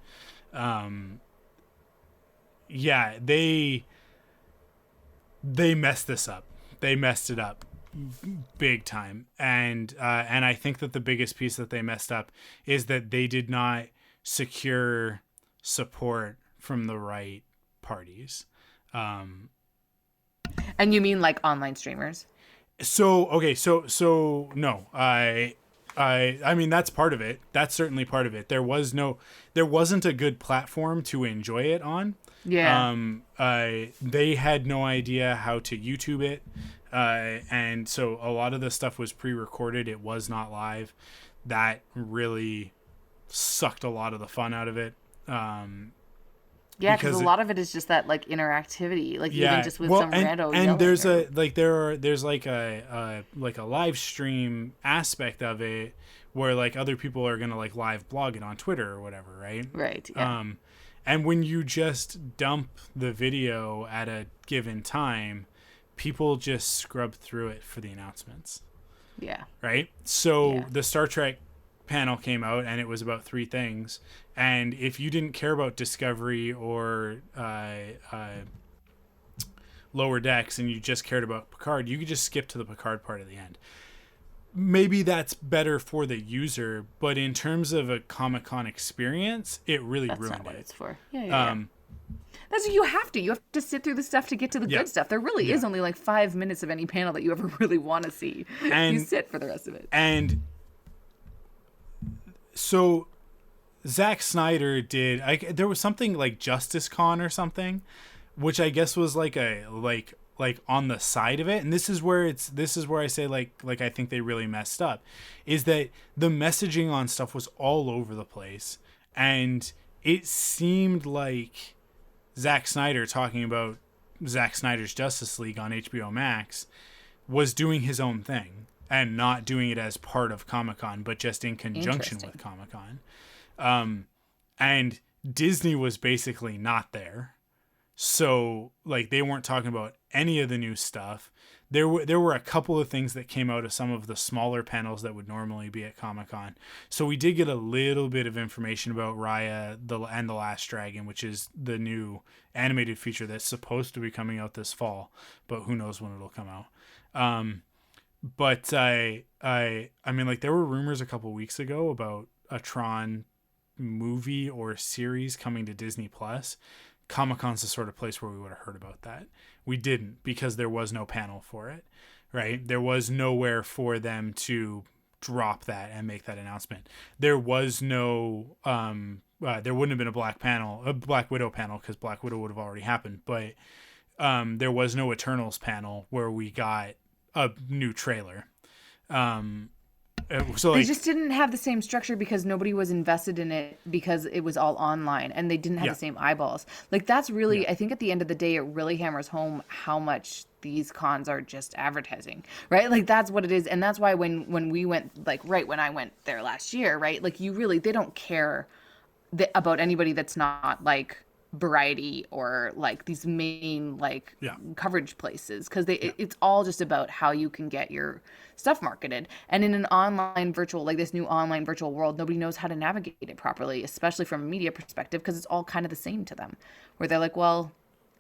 They messed this up. They messed it up big time. And I think that the biggest piece that they messed up is that they did not secure support from the right parties. And you mean like online streamers? So no, I mean, that's part of it. That's certainly part of it. There wasn't a good platform to enjoy it on. Yeah. They had no idea how to YouTube it. And so a lot of the stuff was pre-recorded. It was not live. That really sucked a lot of the fun out of it. Because a lot of it is just that like interactivity, like even just with some rando. And there's there's like a live stream aspect of it where like other people are gonna like live blog it on Twitter or whatever, right? Right. Yeah. And when you just dump the video at a given time, people just scrub through it for the announcements. Yeah. Right. So the Star Trek panel came out, and it was about three things, and if you didn't care about Discovery or Lower Decks and you just cared about Picard, you could just skip to the Picard part at the end. maybe that's better for the user, but in terms of a Comic-Con experience, it really That's ruined not what it. it's for. Yeah. That's what you have to. You have to sit through the stuff to get to the Yeah. good stuff. There really is only like 5 minutes of any panel that you ever really want to see. You And- sit for the rest of it. And so Zack Snyder did, there was something like Justice Con or something, which I guess was like on the side of it. And this is where I say like I think they really messed up, is that the messaging on stuff was all over the place, and it seemed like Zack Snyder talking about Zack Snyder's Justice League on HBO Max was doing his own thing and not doing it as part of Comic-Con, but just in conjunction with Comic-Con. And Disney was basically not there. So like they weren't talking about any of the new stuff. There were a couple of things that came out of some of the smaller panels that would normally be at Comic-Con. So we did get a little bit of information about Raya and the Last Dragon, which is the new animated feature that's supposed to be coming out this fall, but who knows when it'll come out. But I mean, like there were rumors a couple weeks ago about a Tron movie or series coming to Disney Plus. Comic-Con's the sort of place where we would have heard about that. We didn't, because there was no panel for it, right? There was nowhere for them to drop that and make that announcement. There was no, there wouldn't have been a Black Widow panel, because Black Widow would have already happened, but there was no Eternals panel where we got a new trailer. So They like, just didn't have the same structure because nobody was invested in it because it was all online and they didn't have the same eyeballs. Like that's really, I think at the end of the day, it really hammers home how much these cons are just advertising, right? Like that's what it is. And that's why when we went, like right when I went there last year, right? Like they don't care about anybody that's not like Variety or like these main like coverage places, because it's all just about how you can get your stuff marketed. And in an online virtual, like this new online virtual world, nobody knows how to navigate it properly, especially from a media perspective, because it's all kind of the same to them, where they're like, well,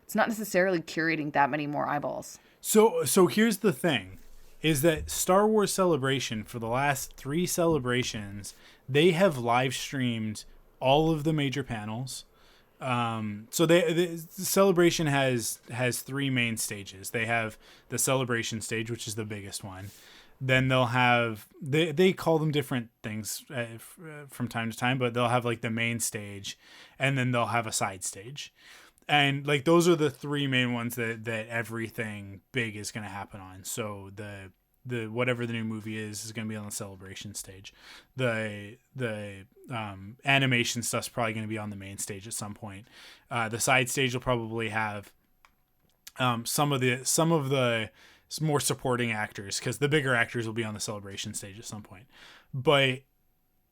it's not necessarily curating that many more eyeballs. So here's the thing, is that Star Wars Celebration, for the last 3 celebrations, they have live streamed all of the major panels. So the Celebration has 3 main stages. They have the Celebration stage, which is the biggest one. Then they'll have, they call them different things from time to time, but they'll have like the main stage, and then they'll have a side stage. And like those are the 3 main ones that everything big is going to happen on. So the whatever the new movie is going to be on the Celebration stage. The animation stuff's probably going to be on the main stage at some point. The side stage will probably have some of the more supporting actors, because the bigger actors will be on the Celebration stage at some point. But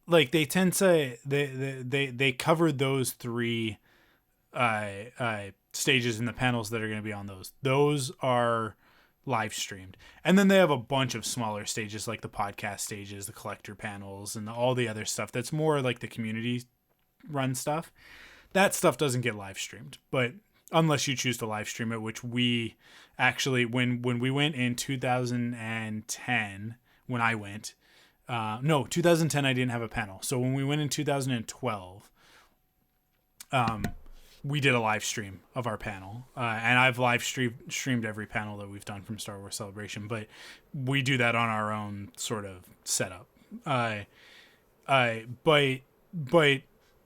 like they tend to they covered those 3 stages in the panels that are going to be on those. Those are live streamed, and then they have a bunch of smaller stages like the podcast stages, the collector panels, and all the other stuff that's more like the community run stuff. That stuff doesn't get live streamed, but unless you choose to live stream it, which we actually, when we went in 2010, when I went, 2010 I didn't have a panel, so when we went in 2012, we did a live stream of our panel, and I've live streamed every panel that we've done from Star Wars Celebration, but we do that on our own sort of setup. But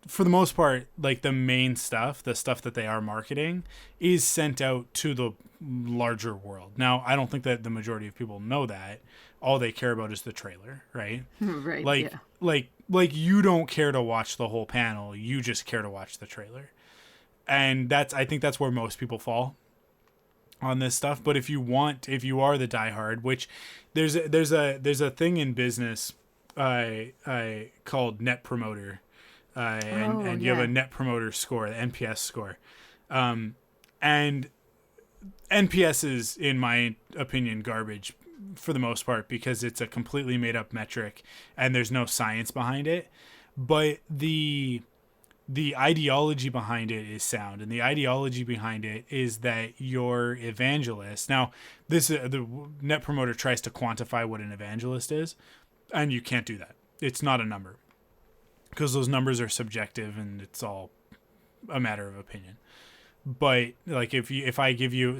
for the most part, like the main stuff, the stuff that they are marketing, is sent out to the larger world. Now, I don't think that the majority of people know that. All they care about is the trailer, right? Right. Like you don't care to watch the whole panel. You just care to watch the trailer. And I think that's where most people fall on this stuff. But if you are the diehard, which there's a thing in business called Net Promoter, and you have a Net Promoter score, the NPS score, and NPS is, in my opinion, garbage for the most part, because it's a completely made up metric and there's no science behind it. But the the ideology behind it is sound, and the ideology behind it is that your evangelist. Now, the Net Promoter tries to quantify what an evangelist is, and you can't do that. It's not a number, because those numbers are subjective, and it's all a matter of opinion. But like, if I give you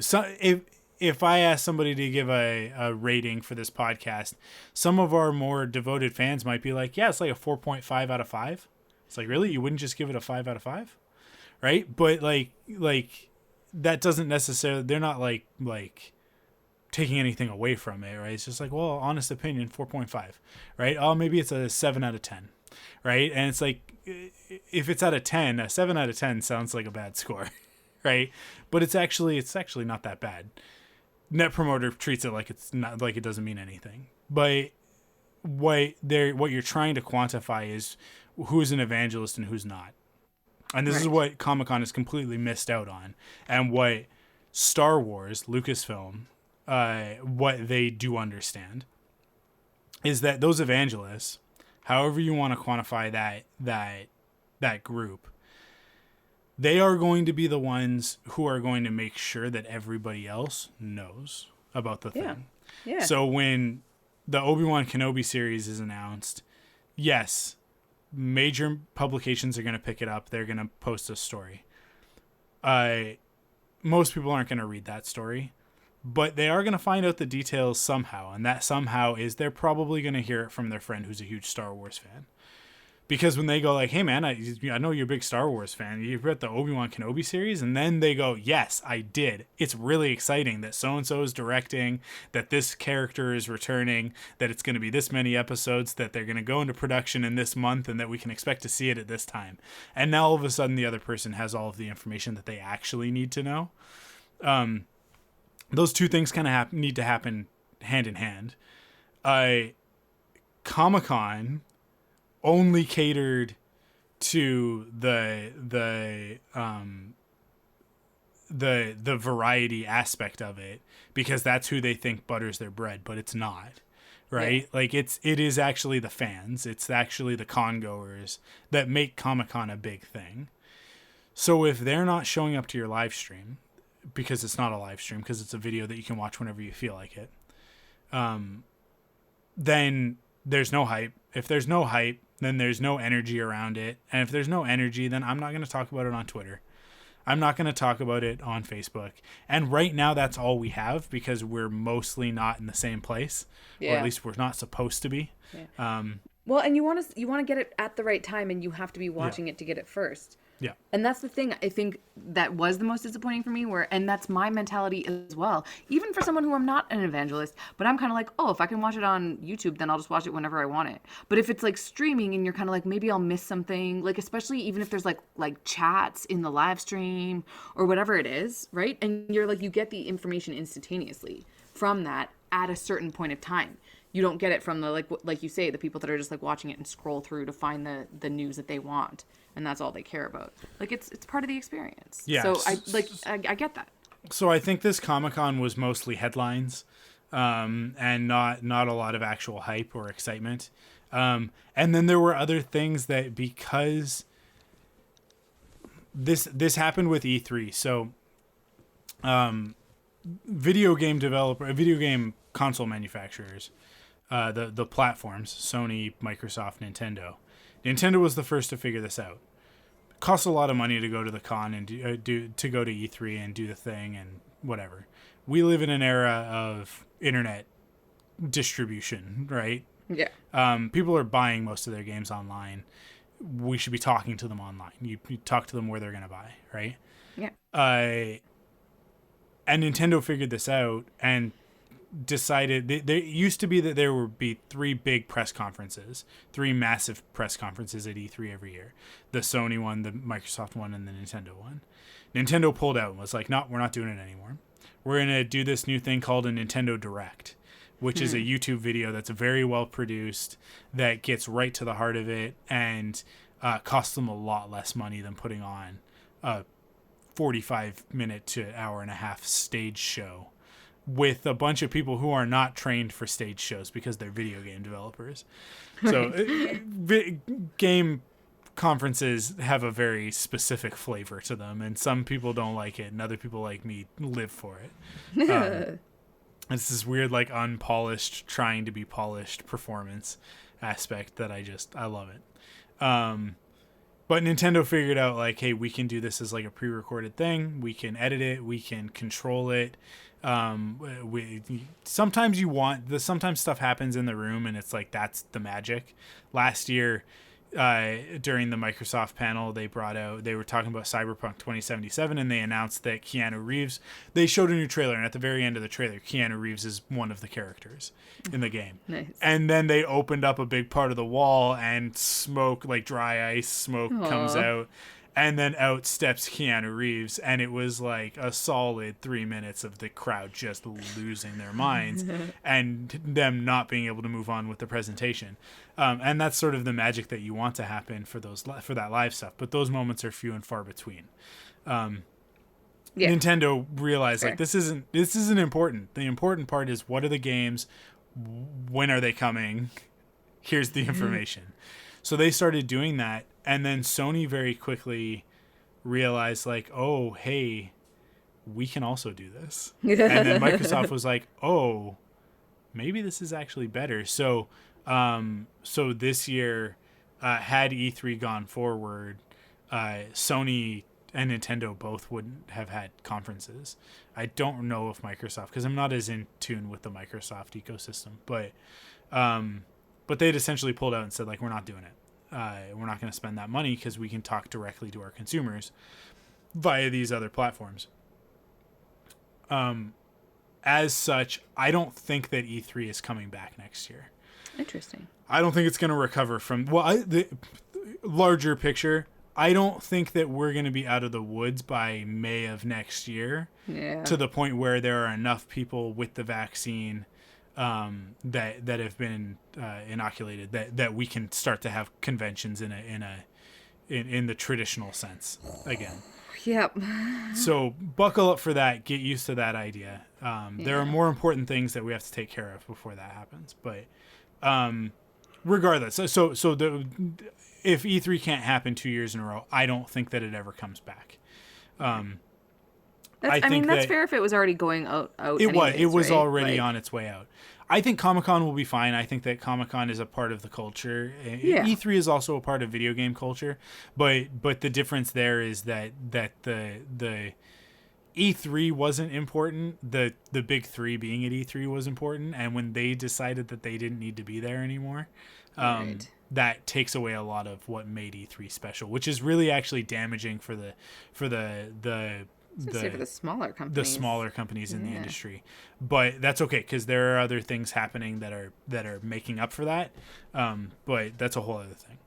if I ask somebody to give a rating for this podcast, some of our more devoted fans might be like, yeah, it's like a 4.5 out of 5. It's like, really? You wouldn't just give it a 5 out of 5? Right? But like that doesn't necessarily, they're not like taking anything away from it, right? It's just like, well, honest opinion, 4.5, right? Oh, maybe it's a 7 out of 10, right? And it's like, if it's out of 10, a 7 out of 10 sounds like a bad score, right? But it's actually not that bad. Net Promoter treats it like it's not, like it doesn't mean anything. But what you're trying to quantify is who's an evangelist and who's not. And this is what Comic-Con has completely missed out on. And what Star Wars, Lucasfilm, what they do understand is that those evangelists, however you want to quantify that group, they are going to be the ones who are going to make sure that everybody else knows about the thing. Yeah. So when the Obi-Wan Kenobi series is announced, yes, major publications are going to pick it up. They're going to post a story. Most people aren't going to read that story, but they are going to find out the details somehow. And that somehow is they're probably going to hear it from their friend who's a huge Star Wars fan. Because when they go like, hey man, I know you're a big Star Wars fan. You've read the Obi-Wan Kenobi series? And then they go, yes, I did. It's really exciting that so-and-so is directing, that this character is returning, that it's going to be this many episodes, that they're going to go into production in this month, and that we can expect to see it at this time. And now all of a sudden the other person has all of the information that they actually need to know. Those two things kind of need to happen hand in hand. Comic-Con only catered to the variety aspect of it, because that's who they think butters their bread, but it's not, right? Yeah. Like it is actually the fans, it's actually the con goers that make Comic-Con a big thing. So if they're not showing up to your live stream, because it's not a live stream, because it's a video that you can watch whenever you feel like it, then there's no hype. If there's no hype, then there's no energy around it. And if there's no energy, then I'm not going to talk about it on Twitter. I'm not going to talk about it on Facebook. And right now that's all we have, because we're mostly not in the same place, or at least we're not supposed to be. Yeah. Well, and you want to get it at the right time, and you have to be watching it to get it first. Yeah. And that's the thing, I think that was the most disappointing for me, and that's my mentality as well. Even for someone who I'm not an evangelist, but I'm kind of like, oh, if I can watch it on YouTube, then I'll just watch it whenever I want it. But if it's like streaming and you're kind of like, maybe I'll miss something, like especially even if there's like chats in the live stream or whatever it is, right? And you're like, you get the information instantaneously from that at a certain point of time. You don't get it from the, like you say, the people that are just like watching it and scroll through to find the news that they want. And that's all they care about. Like it's part of the experience. Yeah. So I get that. So I think this Comic-Con was mostly headlines, and not a lot of actual hype or excitement. And then there were other things that, because this happened with E3. So video game console manufacturers, the platforms, Sony, Microsoft, Nintendo. Nintendo was the first to figure this out. It costs a lot of money to go to the con and to go to E3 and do the thing and whatever. We live in an era of internet distribution, right? Yeah. People are buying most of their games online. We should be talking to them online. You talk to them where they're going to buy, right? Yeah. And Nintendo figured this out and decided there used to be that there would be three massive press conferences at E3 every year. The Sony one, the Microsoft one, and the Nintendo one. Nintendo pulled out and was like, no, we're not doing it anymore. We're going to do this new thing called a Nintendo Direct, which is a YouTube video that's very well produced, that gets right to the heart of it, and costs them a lot less money than putting on a 45-minute to hour and a half stage show with a bunch of people who are not trained for stage shows because they're video game developers. So game conferences have a very specific flavor to them, and some people don't like it, and other people like me live for it. It's this weird, like, unpolished, trying to be polished performance aspect that I love it. But Nintendo figured out, like, hey, we can do this as like a pre-recorded thing. We can edit it. We can control it. Sometimes sometimes stuff happens in the room, and it's like that's the magic. Last year, during the Microsoft panel, they were talking about Cyberpunk 2077, and they announced that Keanu Reeves, they showed a new trailer, and at the very end of the trailer, Keanu Reeves is one of the characters in the game. Nice. And then they opened up a big part of the wall, and smoke, like dry ice smoke, comes out, and then out steps Keanu Reeves, and it was like a solid 3 minutes of the crowd just losing their minds and them not being able to move on with the presentation. And that's sort of the magic that you want to happen for that live stuff. But those moments are few and far between. Nintendo realized like this isn't important. The important part is, what are the games? When are they coming? Here's the information. So they started doing that, and then Sony very quickly realized like, oh, hey, we can also do this. And then Microsoft was like, oh, maybe this is actually better. So this year, had E3 gone forward, Sony and Nintendo both wouldn't have had conferences. I don't know if Microsoft, because I'm not as in tune with the Microsoft ecosystem, but they'd essentially pulled out and said, like, we're not doing it. We're not going to spend that money because we can talk directly to our consumers via these other platforms. As such, I don't think that E3 is coming back next year. Interesting. I don't think it's going to recover from the larger picture. I don't think that we're going to be out of the woods by May of next year. Yeah. To the point where there are enough people with the vaccine that have been inoculated that we can start to have conventions in the traditional sense again. Yep. So buckle up for that. Get used to that idea. There are more important things that we have to take care of before that happens. But regardless, so if E3 can't happen 2 years in a row, I don't think that it ever comes back. I mean, that's fair if it was already going out. It was right? already on its way out. I think Comic-Con will be fine. I think that Comic-Con is a part of the culture. Yeah. E3 is also a part of video game culture, but the difference there is that the E3 wasn't important. The big three being at E3 was important, and when they decided that they didn't need to be there anymore, that takes away a lot of what made E3 special, which is really actually damaging for the smaller companies in the industry. But that's okay, because there are other things happening that are making up for that. But that's a whole other thing.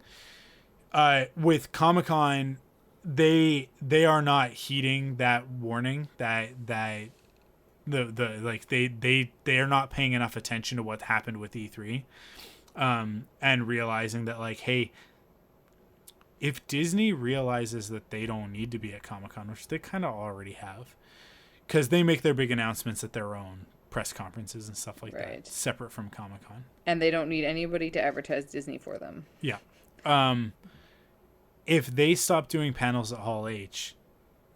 With Comic-Con, they are not heeding that warning that they are not paying enough attention to what happened with E3, and realizing that, like, hey, if Disney realizes that they don't need to be at Comic-Con, which they kind of already have, because they make their big announcements at their own press conferences and stuff like that, separate from Comic-Con. And they don't need anybody to advertise Disney for them. Yeah. If they stop doing panels at Hall H,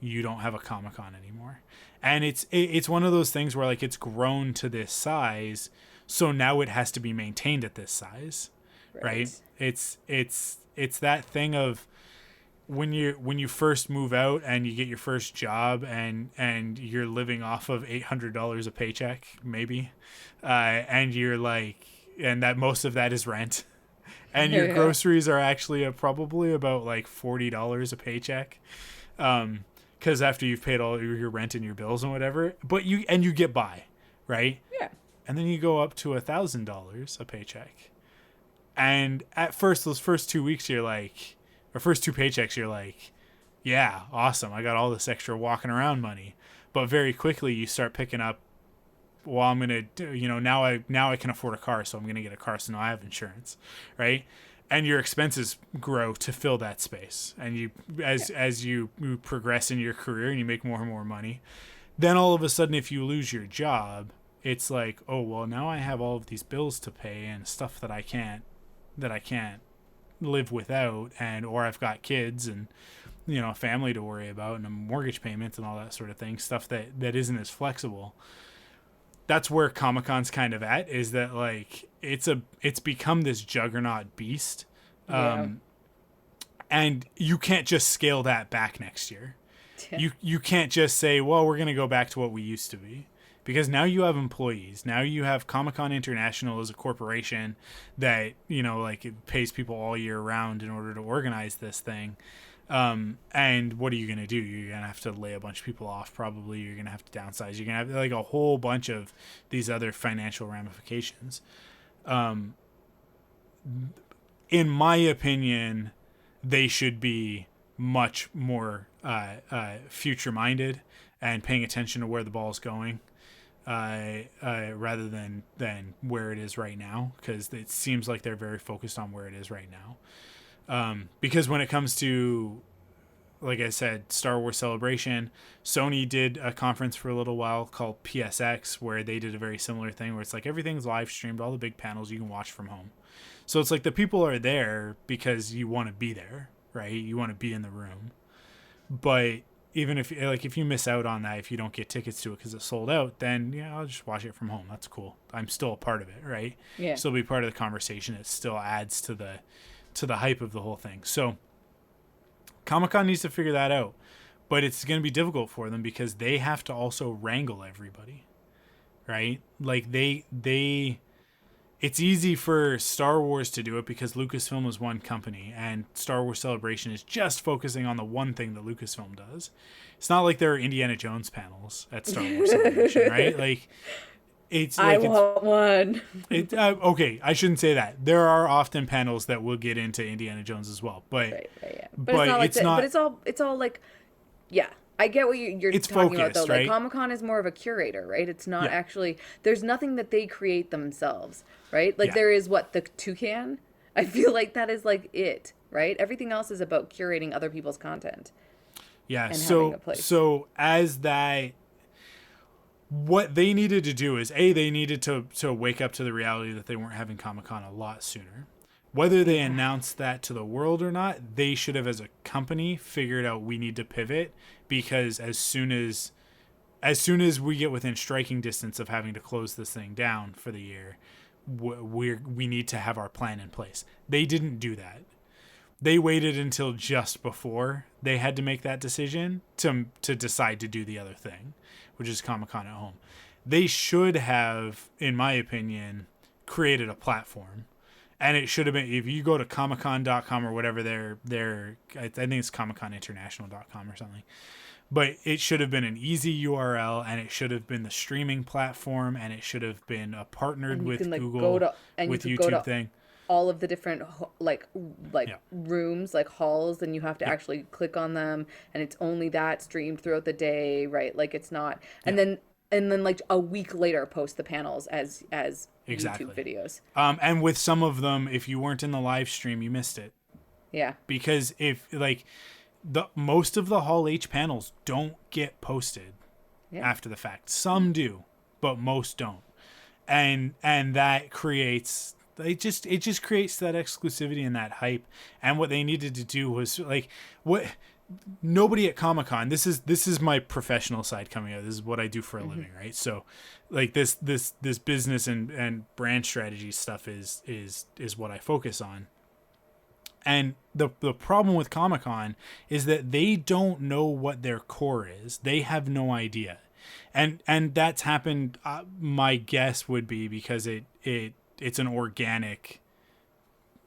you don't have a Comic-Con anymore. And it's one of those things where, like, it's grown to this size, so now it has to be maintained at this size, right? It's that thing of when you first move out and you get your first job and you're living off of $800 a paycheck maybe, and you're like, and that most of that is rent, and your groceries are actually probably about like $40 a paycheck, because after you've paid all your rent and your bills and whatever, but you get by, right? Yeah. And then you go up to $1,000 a paycheck. And at first, those first 2 weeks, you're like, or first two paychecks, you're like, yeah, awesome. I got all this extra walking around money. But very quickly, you start picking up, well, I'm going to, now I can afford a car, so I'm going to get a car, so now I have insurance, right? And your expenses grow to fill that space. And you, as you progress in your career and you make more and more money, then all of a sudden, if you lose your job, it's like, oh, well, now I have all of these bills to pay and stuff that I can't live without, and or I've got kids and a family to worry about and a mortgage payments and all that sort of thing, stuff that isn't as flexible. That's where Comic-Con's kind of at, is that like it's become this juggernaut beast. And you can't just scale that back next year. You can't just say, well, we're going to go back to what we used to be, because now you have employees. Now you have Comic-Con International as a corporation that, like it pays people all year round in order to organize this thing. And what are you going to do? You're going to have to lay a bunch of people off. Probably you're going to have to downsize. You're going to have like a whole bunch of these other financial ramifications. In my opinion, they should be much more future minded and paying attention to where the ball is going, rather than where it is right now, because it seems like they're very focused on where it is right now. Because when it comes to, like I said, Star Wars Celebration, Sony did a conference for a little while called PSX, where they did a very similar thing where it's like everything's live streamed, all the big panels you can watch from home. So it's like the people are there because you want to be there, right? You want to be in the room. But even if you miss out on that, if you don't get tickets to it because it's sold out, then I'll just watch it from home. That's cool. I'm still a part of it, right? Yeah. Still be part of the conversation. It still adds to the hype of the whole thing. So Comic-Con needs to figure that out. But it's going to be difficult for them because they have to also wrangle everybody, right? Like it's easy for Star Wars to do it because Lucasfilm is one company and Star Wars Celebration is just focusing on the one thing that Lucasfilm does. It's not like there are Indiana Jones panels at Star Wars Celebration, right? Like, I want one. Okay, I shouldn't say that. There are often panels that will get into Indiana Jones as well, but right, yeah. But it's not. But it's all like, yeah. I get what you're it's talking focused, about, though. right? Like, Comic-Con is more of a curator, right? It's not actually... There's nothing that they create themselves, right? Like, there is, the Toucan? I feel like that is, like, it, right? Everything else is about curating other people's content. Yeah, and having a place. So as that... What they needed to do is, they needed to wake up to the reality that they weren't having Comic-Con a lot sooner. Whether they announced that to the world or not, they should have, as a company, figured out we need to pivot, because as soon as we get within striking distance of having to close this thing down for the year, we need to have our plan in place. They didn't do that. They waited until just before they had to make that decision to decide to do the other thing, which is Comic-Con at home. They should have, in my opinion, created a platform. And it should have been, if you go to comiccon.com or whatever I think it's comicconinternational.com or something. But it should have been an easy URL, and it should have been the streaming platform, and it should have been a partnered with Google, with YouTube thing. All of the different rooms, like halls, and you have to actually click on them, and it's only that streamed throughout the day, right? Like, it's not, and then like a week later post the panels as exactly. YouTube videos. And with some of them, if you weren't in the live stream, you missed it. Yeah. Because if most of the Hall H panels don't get posted after the fact. Some do, but most don't. And that creates it just creates that exclusivity and that hype. And what they needed to do was nobody at Comic-Con, this is my professional side coming out. This is what I do for a living, right? So like this business and brand strategy stuff is what I focus on. And the problem with Comic-Con is that they don't know what their core is. They have no idea. And that's happened, my guess would be because it's an organic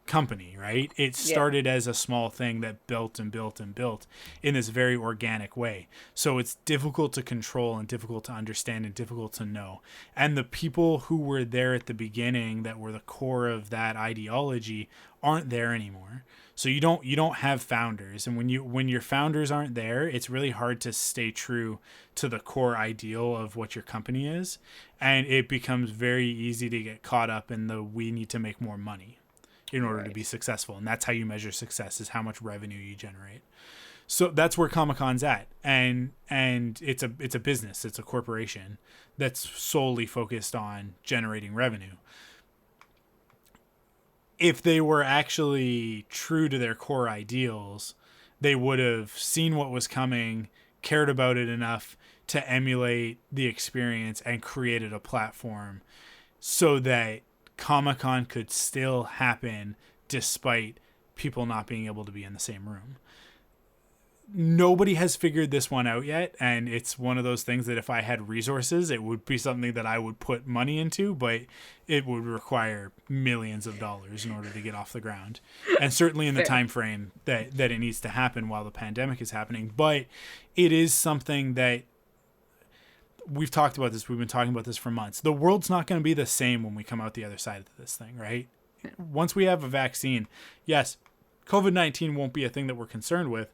company, right? It started as a small thing that built and built and built in this very organic way. So it's difficult to control and difficult to understand and difficult to know. And the people who were there at the beginning that were the core of that ideology aren't there anymore. So you don't have founders, and when your founders aren't there, it's really hard to stay true to the core ideal of what your company is, and it becomes very easy to get caught up in we need to make more money in order to be successful. And that's how you measure success, is how much revenue you generate. So that's where Comic-Con's at. And it's a business, it's a corporation that's solely focused on generating revenue. if they were actually true to their core ideals, they would have seen what was coming, cared about it enough to emulate the experience, and created a platform so that Comic-Con could still happen despite people not being able to be in the same room. Nobody has figured this one out yet, and it's one of those things that if I had resources, it would be something that I would put money into, but it would require millions of dollars in order to get off the ground, and certainly in the time frame that it needs to happen while the pandemic is happening. But it is something that we've talked about this. We've been talking about this for months. The world's not going to be the same when we come out the other side of this thing, right? Once we have a vaccine, yes, COVID-19 won't be a thing that we're concerned with.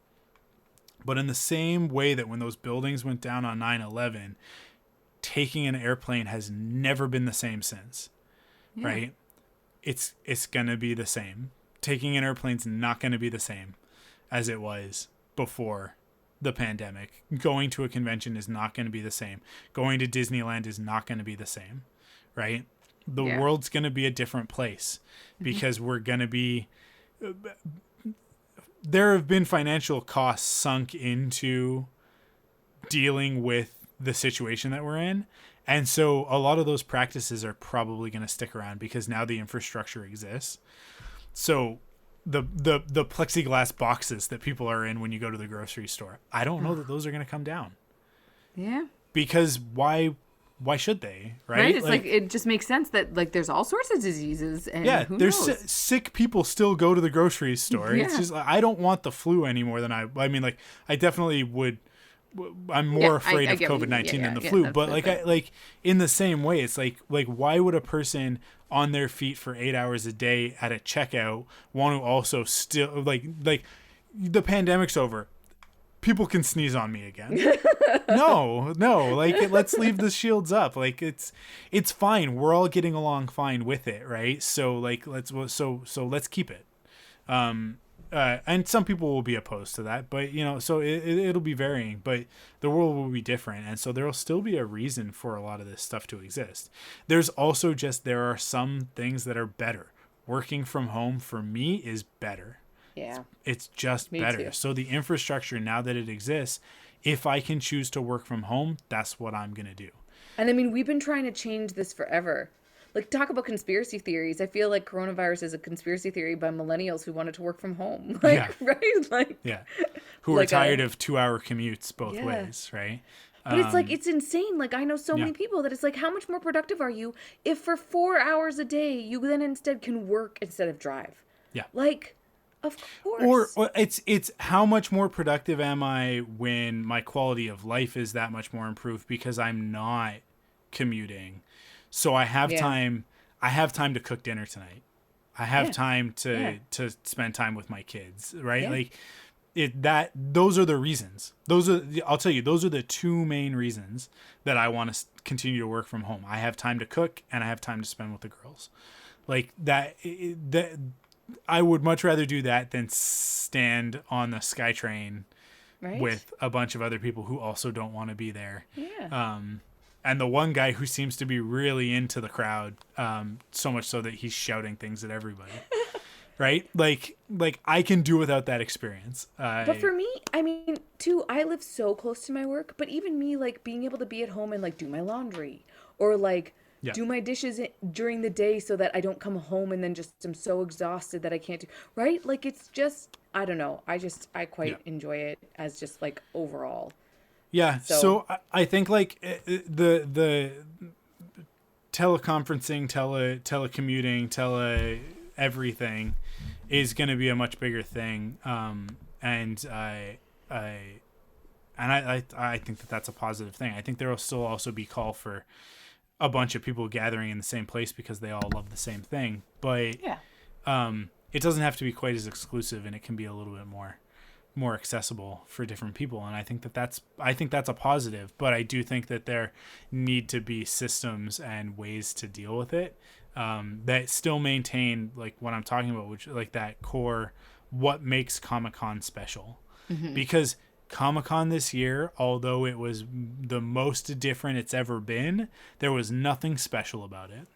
But in the same way that when those buildings went down on 9/11, taking an airplane has never been the same since, right? It's going to be the same. Taking an airplane's not going to be the same as it was before the pandemic. Going to a convention is not going to be the same. Going to Disneyland is not going to be the same, right? The world's going to be a different place because we're going to be... There have been financial costs sunk into dealing with the situation that we're in. And so a lot of those practices are probably going to stick around because now the infrastructure exists. So the plexiglass boxes that people are in when you go to the grocery store, I don't know that those are going to come down. Yeah. Because why should they, right? It's like it just makes sense that like there's all sorts of diseases and who there's knows? Sick people still go to the grocery store. Yeah. It's just I don't want the flu any more than I mean, like I definitely would. I'm more afraid of COVID-19 than the flu, but like in the same way, it's like why would a person on their feet for 8 hours a day at a checkout want to also still like the pandemic's over? People can sneeze on me again. No, like let's leave the shields up. Like it's fine. We're all getting along fine with it, right? So like let's keep it. And some people will be opposed to that, but so it'll be varying, but the world will be different, and so there'll still be a reason for a lot of this stuff to exist. There's also there are some things that are better. Working from home for me is better. Yeah. It's just better. Too. So the infrastructure, now that it exists, if I can choose to work from home, that's what I'm going to do. And I mean, we've been trying to change this forever. Like, talk about conspiracy theories. I feel like coronavirus is a conspiracy theory by millennials who wanted to work from home. Right? Like, who are tired of 2-hour commutes both ways, right? But it's like, it's insane. Like, I know so many people that it's like, how much more productive are you if for 4 hours a day you then instead can work instead of drive? Yeah. Like, of course. Or it's how much more productive am I when my quality of life is that much more improved because I'm not commuting. So I have time. I have time to cook dinner tonight. I have time to spend time with my kids, right? Yeah. Like those are the reasons. I'll tell you, those are the two main reasons that I want to continue to work from home. I have time to cook and I have time to spend with the girls. Like that I would much rather do that than stand on the SkyTrain with a bunch of other people who also don't want to be there. Yeah. And the one guy who seems to be really into the crowd, so much so that he's shouting things at everybody. Right? Like I can do without that experience. But for me, I mean, too, I live so close to my work, but even me, like, being able to be at home and, like, do my laundry or, like, do my dishes during the day so that I don't come home and then just am so exhausted that I can't do, right? Like, it's just, I don't know. I quite enjoy it as just, like, overall. Yeah. So I think, like, the teleconferencing, telecommuting, everything is going to be a much bigger thing. And I think that that's a positive thing. I think there will still also be call for a bunch of people gathering in the same place because they all love the same thing. But it doesn't have to be quite as exclusive, and it can be a little bit more accessible for different people. And I think that's a positive, but I do think that there need to be systems and ways to deal with it that still maintain like what I'm talking about, which like that core, what makes Comic-Con special. Mm-hmm. Because Comic-Con this year, although it was the most different it's ever been, there was nothing special about it.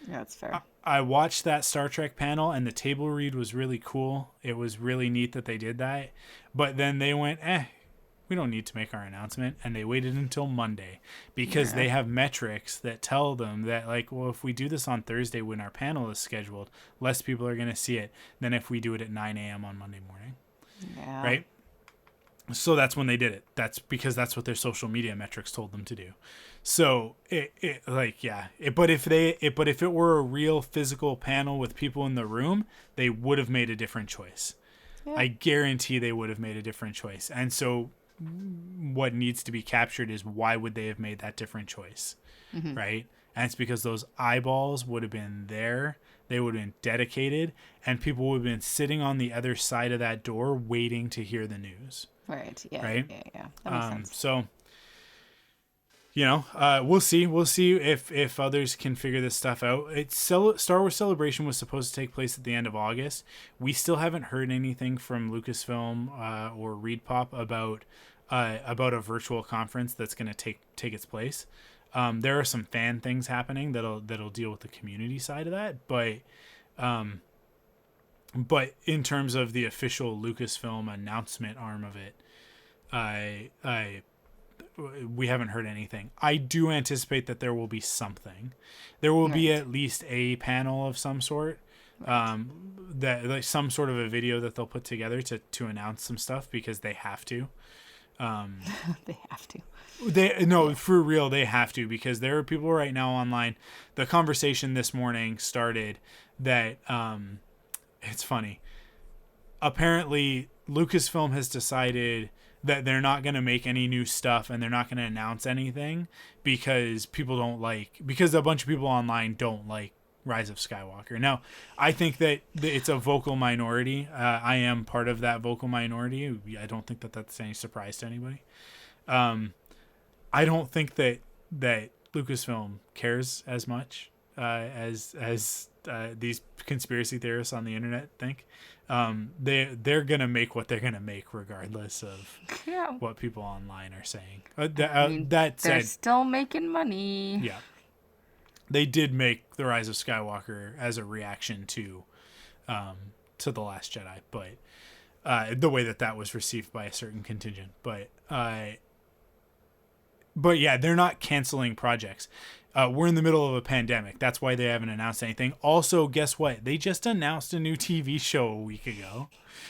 Yeah, that's fair. I watched that Star Trek panel, and the table read was really cool. It was really neat that they did that. But then they went, we don't need to make our announcement. And they waited until Monday because they have metrics that tell them that, like, well, if we do this on Thursday when our panel is scheduled, less people are going to see it than if we do it at 9 a.m. on Monday morning. Yeah. Right? So that's when they did it. That's because that's what their social media metrics told them to do. So but if it were a real physical panel with people in the room, they would have made a different choice. Yeah. I guarantee they would have made a different choice. And so what needs to be captured is why would they have made that different choice, right? And it's because those eyeballs would have been there. They would have been dedicated, and people would have been sitting on the other side of that door waiting to hear the news. Right. Yeah. Right. Yeah. That makes sense. So, we'll see. We'll see if others can figure this stuff out. Star Wars Celebration was supposed to take place at the end of August. We still haven't heard anything from Lucasfilm or ReedPop about a virtual conference that's going to take its place. There are some fan things happening that'll deal with the community side of that, but in terms of the official Lucasfilm announcement arm of it, we haven't heard anything. I do anticipate that there will be something. There will be at least a panel of some sort, that like some sort of a video that they'll put together to announce some stuff because they have to. They have to. For real, they have to, because there are people right now online. The conversation this morning started that it's funny. Apparently, Lucasfilm has decided that they're not going to make any new stuff and they're not going to announce anything because a bunch of people online don't like Rise of Skywalker. Now, I think that it's a vocal minority. I am part of that vocal minority. I don't think that that's any surprise to anybody. I don't think that Lucasfilm cares as much as these conspiracy theorists on the internet think. They're gonna make what they're gonna make regardless of what people online are saying. That said, they're still making money. Yeah, they did make The Rise of Skywalker as a reaction to The Last Jedi, but the way that was received by a certain contingent, but yeah, they're not canceling projects. We're in the middle of a pandemic. That's why they haven't announced anything. Also, guess what? They just announced a new TV show a week ago,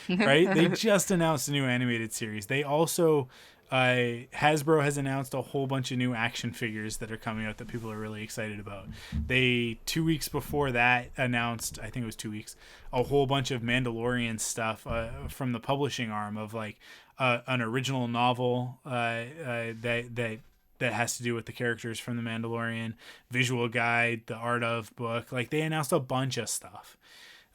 right? They just announced a new animated series. They also, Hasbro has announced a whole bunch of new action figures that are coming out that people are really excited about. They, 2 weeks before that, announced, I think it was 2 weeks, a whole bunch of Mandalorian stuff from the publishing arm of like an original novel that has to do with the characters from The Mandalorian, visual guide, the art of book. Like, they announced a bunch of stuff.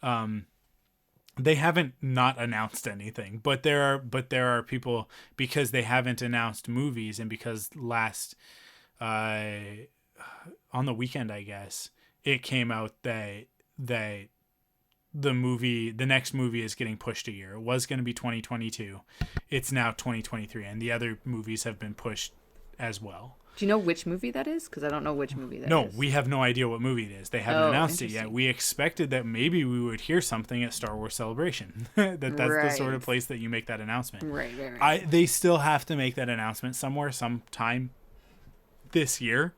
They haven't not announced anything, but there are people, because they haven't announced movies, and because on the weekend, I guess, it came out that the next movie is getting pushed a year. It was going to be 2022. It's now 2023, and the other movies have been pushed as well. Do you know which movie that is? Because I don't know which movie that is. No, we have no idea what movie it is. They haven't announced it yet. We expected that maybe we would hear something at Star Wars Celebration. That's the sort of place that you make that announcement. Right. They still have to make that announcement sometime this year.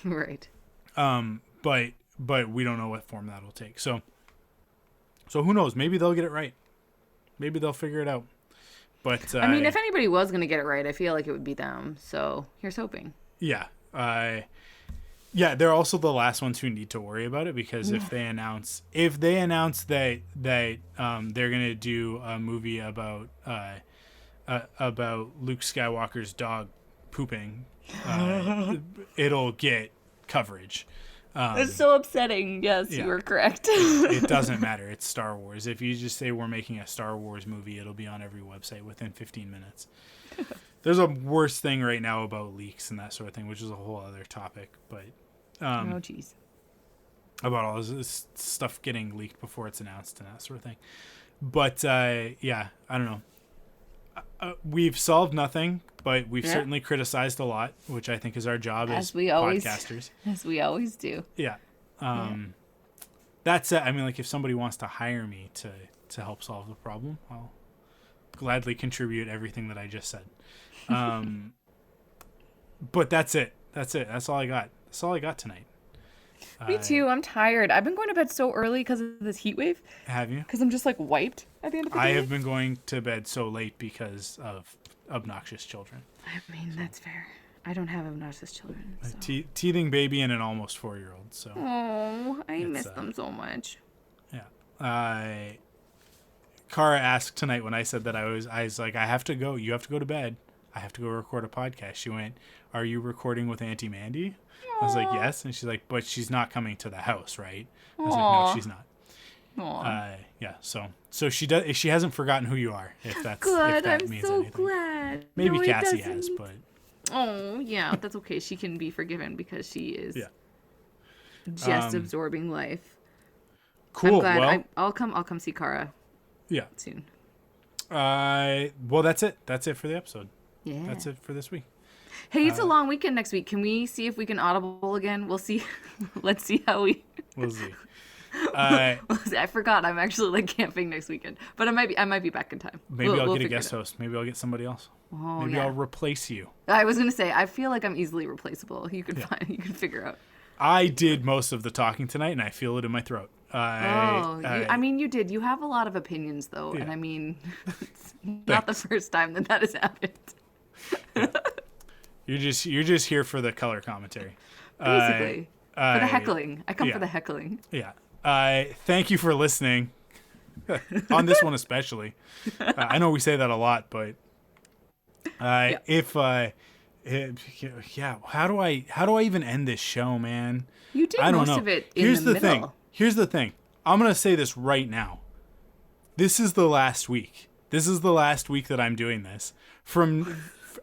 Right. But we don't know what form that'll take. So who knows? Maybe they'll get it right. Maybe they'll figure it out. But I mean, if anybody was going to get it right, I feel like it would be them. So here's hoping. Yeah. They're also the last ones who need to worry about it, because if they announce that they're going to do a movie about Luke Skywalker's dog pooping, it'll get coverage. It's so upsetting. Yes, you were correct. It doesn't matter. It's Star Wars. If you just say we're making a Star Wars movie, it'll be on every website within 15 minutes. There's a worse thing right now about leaks and that sort of thing, which is a whole other topic. But oh, jeez. About all this stuff getting leaked before it's announced and that sort of thing. But I don't know. We've solved nothing, but we've certainly criticized a lot, which I think is our job as podcasters. As we always do. Yeah. That's it. I mean, like, if somebody wants to hire me to help solve the problem, I'll gladly contribute everything that I just said. But that's it. That's all I got. That's all I got tonight. Me too. I'm tired. I've been going to bed so early because of this heat wave. Have you? Because I'm just like wiped at the end of the day. I have been going to bed so late because of obnoxious children. I mean, that's fair. I don't have obnoxious children. A So. teething baby and an almost 4-year-old. So Oh, I miss them so much. yeah. Kara asked tonight when I said that I was like, I have to go. You have to go to bed. I have to go record a podcast. She went, "Are you recording with Auntie Mandy?" I was like, "Yes." And she's like, "But she's not coming to the house, right?" I was like, "No, she's not." Yeah. So she does. She hasn't forgotten who you are. If that's Good. if that I'm means so anything. glad. Maybe No, it Cassie has, doesn't. but Oh, yeah. That's okay. She can be forgiven because she is yeah. just absorbing life. Cool. I'm glad. Well, I'll come see Kara yeah. soon. Well, that's it. That's it for the episode. Yeah. That's it for this week. Hey, it's a long weekend next week. Can we see if we can audible again? We'll see. Let's see how we. We'll see. I forgot. I'm actually like camping next weekend, but I might be back in time. Maybe We'll I'll get a figure guest it out. host. Maybe I'll get somebody else. Oh, Maybe yeah. I'll replace you. I was gonna say I feel like I'm easily replaceable. You can You can figure out. I did most of the talking tonight, and I feel it in my throat. I mean, you did. You have a lot of opinions, though, and Yeah. I mean, it's not the first time that has happened. You're just here for the color commentary. Basically, for the heckling. I come yeah. for the heckling. Yeah. Thank you for listening. On this one especially. I know we say that a lot, but how do I even end this show, man? You did I don't most know. of it in Here's the the thing. middle. Here's the thing. I'm going to say this right now. This is the last week. This is the last week that I'm doing this.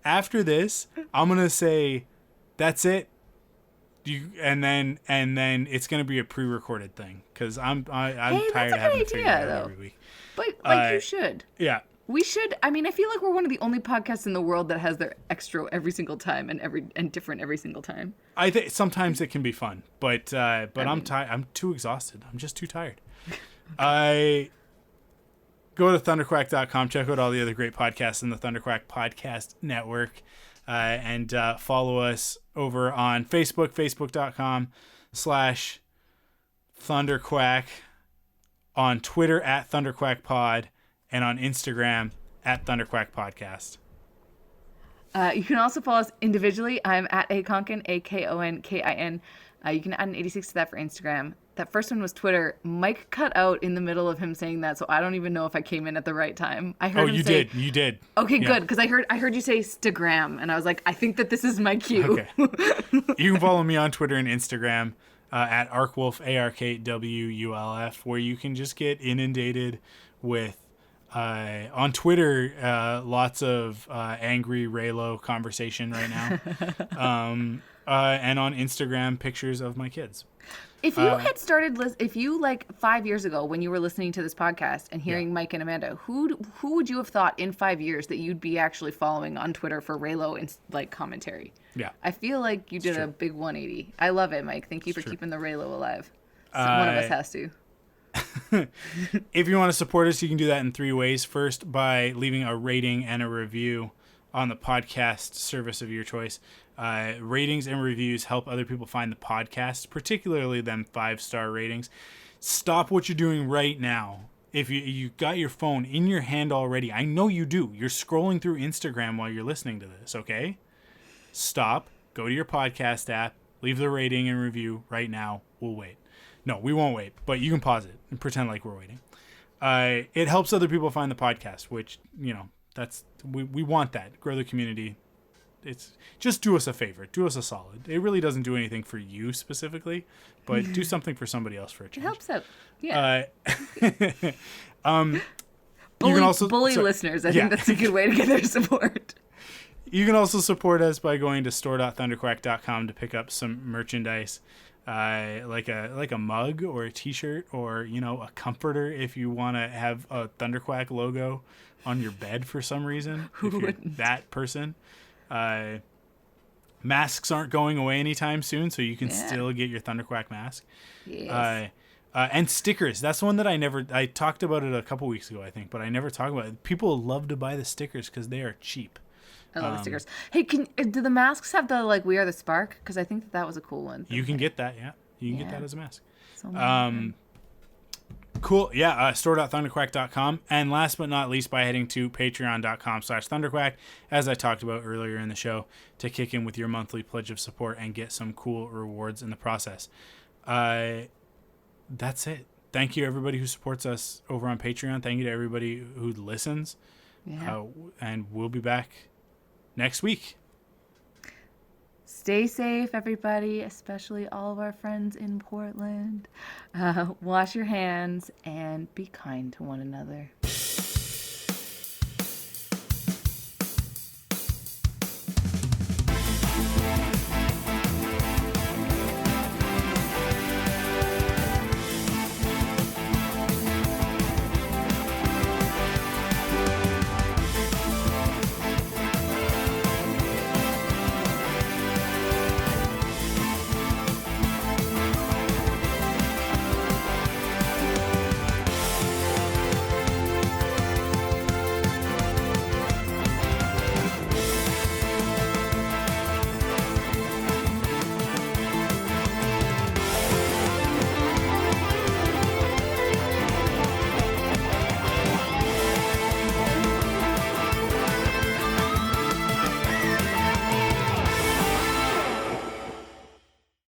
After this, I'm going to say that's it. And then it's going to be a pre-recorded thing cuz I'm Hey, tired that's a of having good to figure it idea, out though. every week. But you should. Yeah. We should. I mean, I feel like we're one of the only podcasts in the world that has their extra every single time and different every single time. I think sometimes it can be fun, but I'm tired. I'm too exhausted. I'm just too tired. I go to thunderquack.com, check out all the other great podcasts in the Thunderquack Podcast Network, and follow us over on Facebook, facebook.com/thunderquack, on Twitter @thunderquackpod, and on Instagram @thunderquackpodcast. You can also follow us individually. I'm at akonkin, AKONKIN. You can add an 86 to that for Instagram. That first one was Twitter. Mike cut out in the middle of him saying that, so I don't even know if I came in at the right time. I heard him You say, did. You did. Okay, Yeah. good, because I heard you say Instagram, and I was like, I think that this is my cue. Okay. You can follow me on Twitter and Instagram at ArkWolf, ARKWULF, where you can just get inundated with, on Twitter, lots of angry Raylo conversation right now. And on Instagram, pictures of my kids. If you had started, if you like 5 years ago when you were listening to this podcast and hearing Mike and Amanda, who would you have thought in 5 years that you'd be actually following on Twitter for Raylo and like commentary? Yeah. I feel like you did a big 180. I love it, Mike. Thank you for keeping the Raylo alive. So one of us has to. If you want to support us, you can do that in 3 ways. First, by leaving a rating and a review on the podcast service of your choice. Ratings and reviews help other people find the podcast, particularly them 5-star ratings. Stop what you're doing right now. If you got your phone in your hand already, I know you do. You're scrolling through Instagram while you're listening to this, okay? Stop. Go to your podcast app. Leave the rating and review right now. We'll wait. No, we won't wait, but you can pause it and pretend like we're waiting. It helps other people find the podcast, which, that's we want that. Grow the community. It's just do us a favor. Do us a solid. It really doesn't do anything for you specifically, but do something for somebody else for a change. It helps out. Yeah. You can also bully listeners. I think that's a good way to get their support. You can also support us by going to store.thunderquack.com to pick up some merchandise, like a mug or a T-shirt or a comforter if you want to have a Thunderquack logo on your bed for some reason. If you're that person. Masks aren't going away anytime soon, so you can Yeah. still get your Thunderquack mask. Yes. And stickers. That's one that I talked about it a couple weeks ago, I think, but I never talked about it. People love to buy the stickers because they are cheap. I love the stickers. Hey, do the masks have the like "We Are the Spark"? Because I think that was a cool one. You can get that, yeah. You can get Yeah. that as a mask. So Cool. Yeah. Store.thunderquack.com. And last but not least, by heading to patreon.com/thunderquack, as I talked about earlier in the show, to kick in with your monthly pledge of support and get some cool rewards in the process. That's it. Thank you, everybody who supports us over on Patreon. Thank you to everybody who listens. yeah. And we'll be back next week. Stay safe, everybody, especially all of our friends in Portland. Wash your hands and be kind to one another.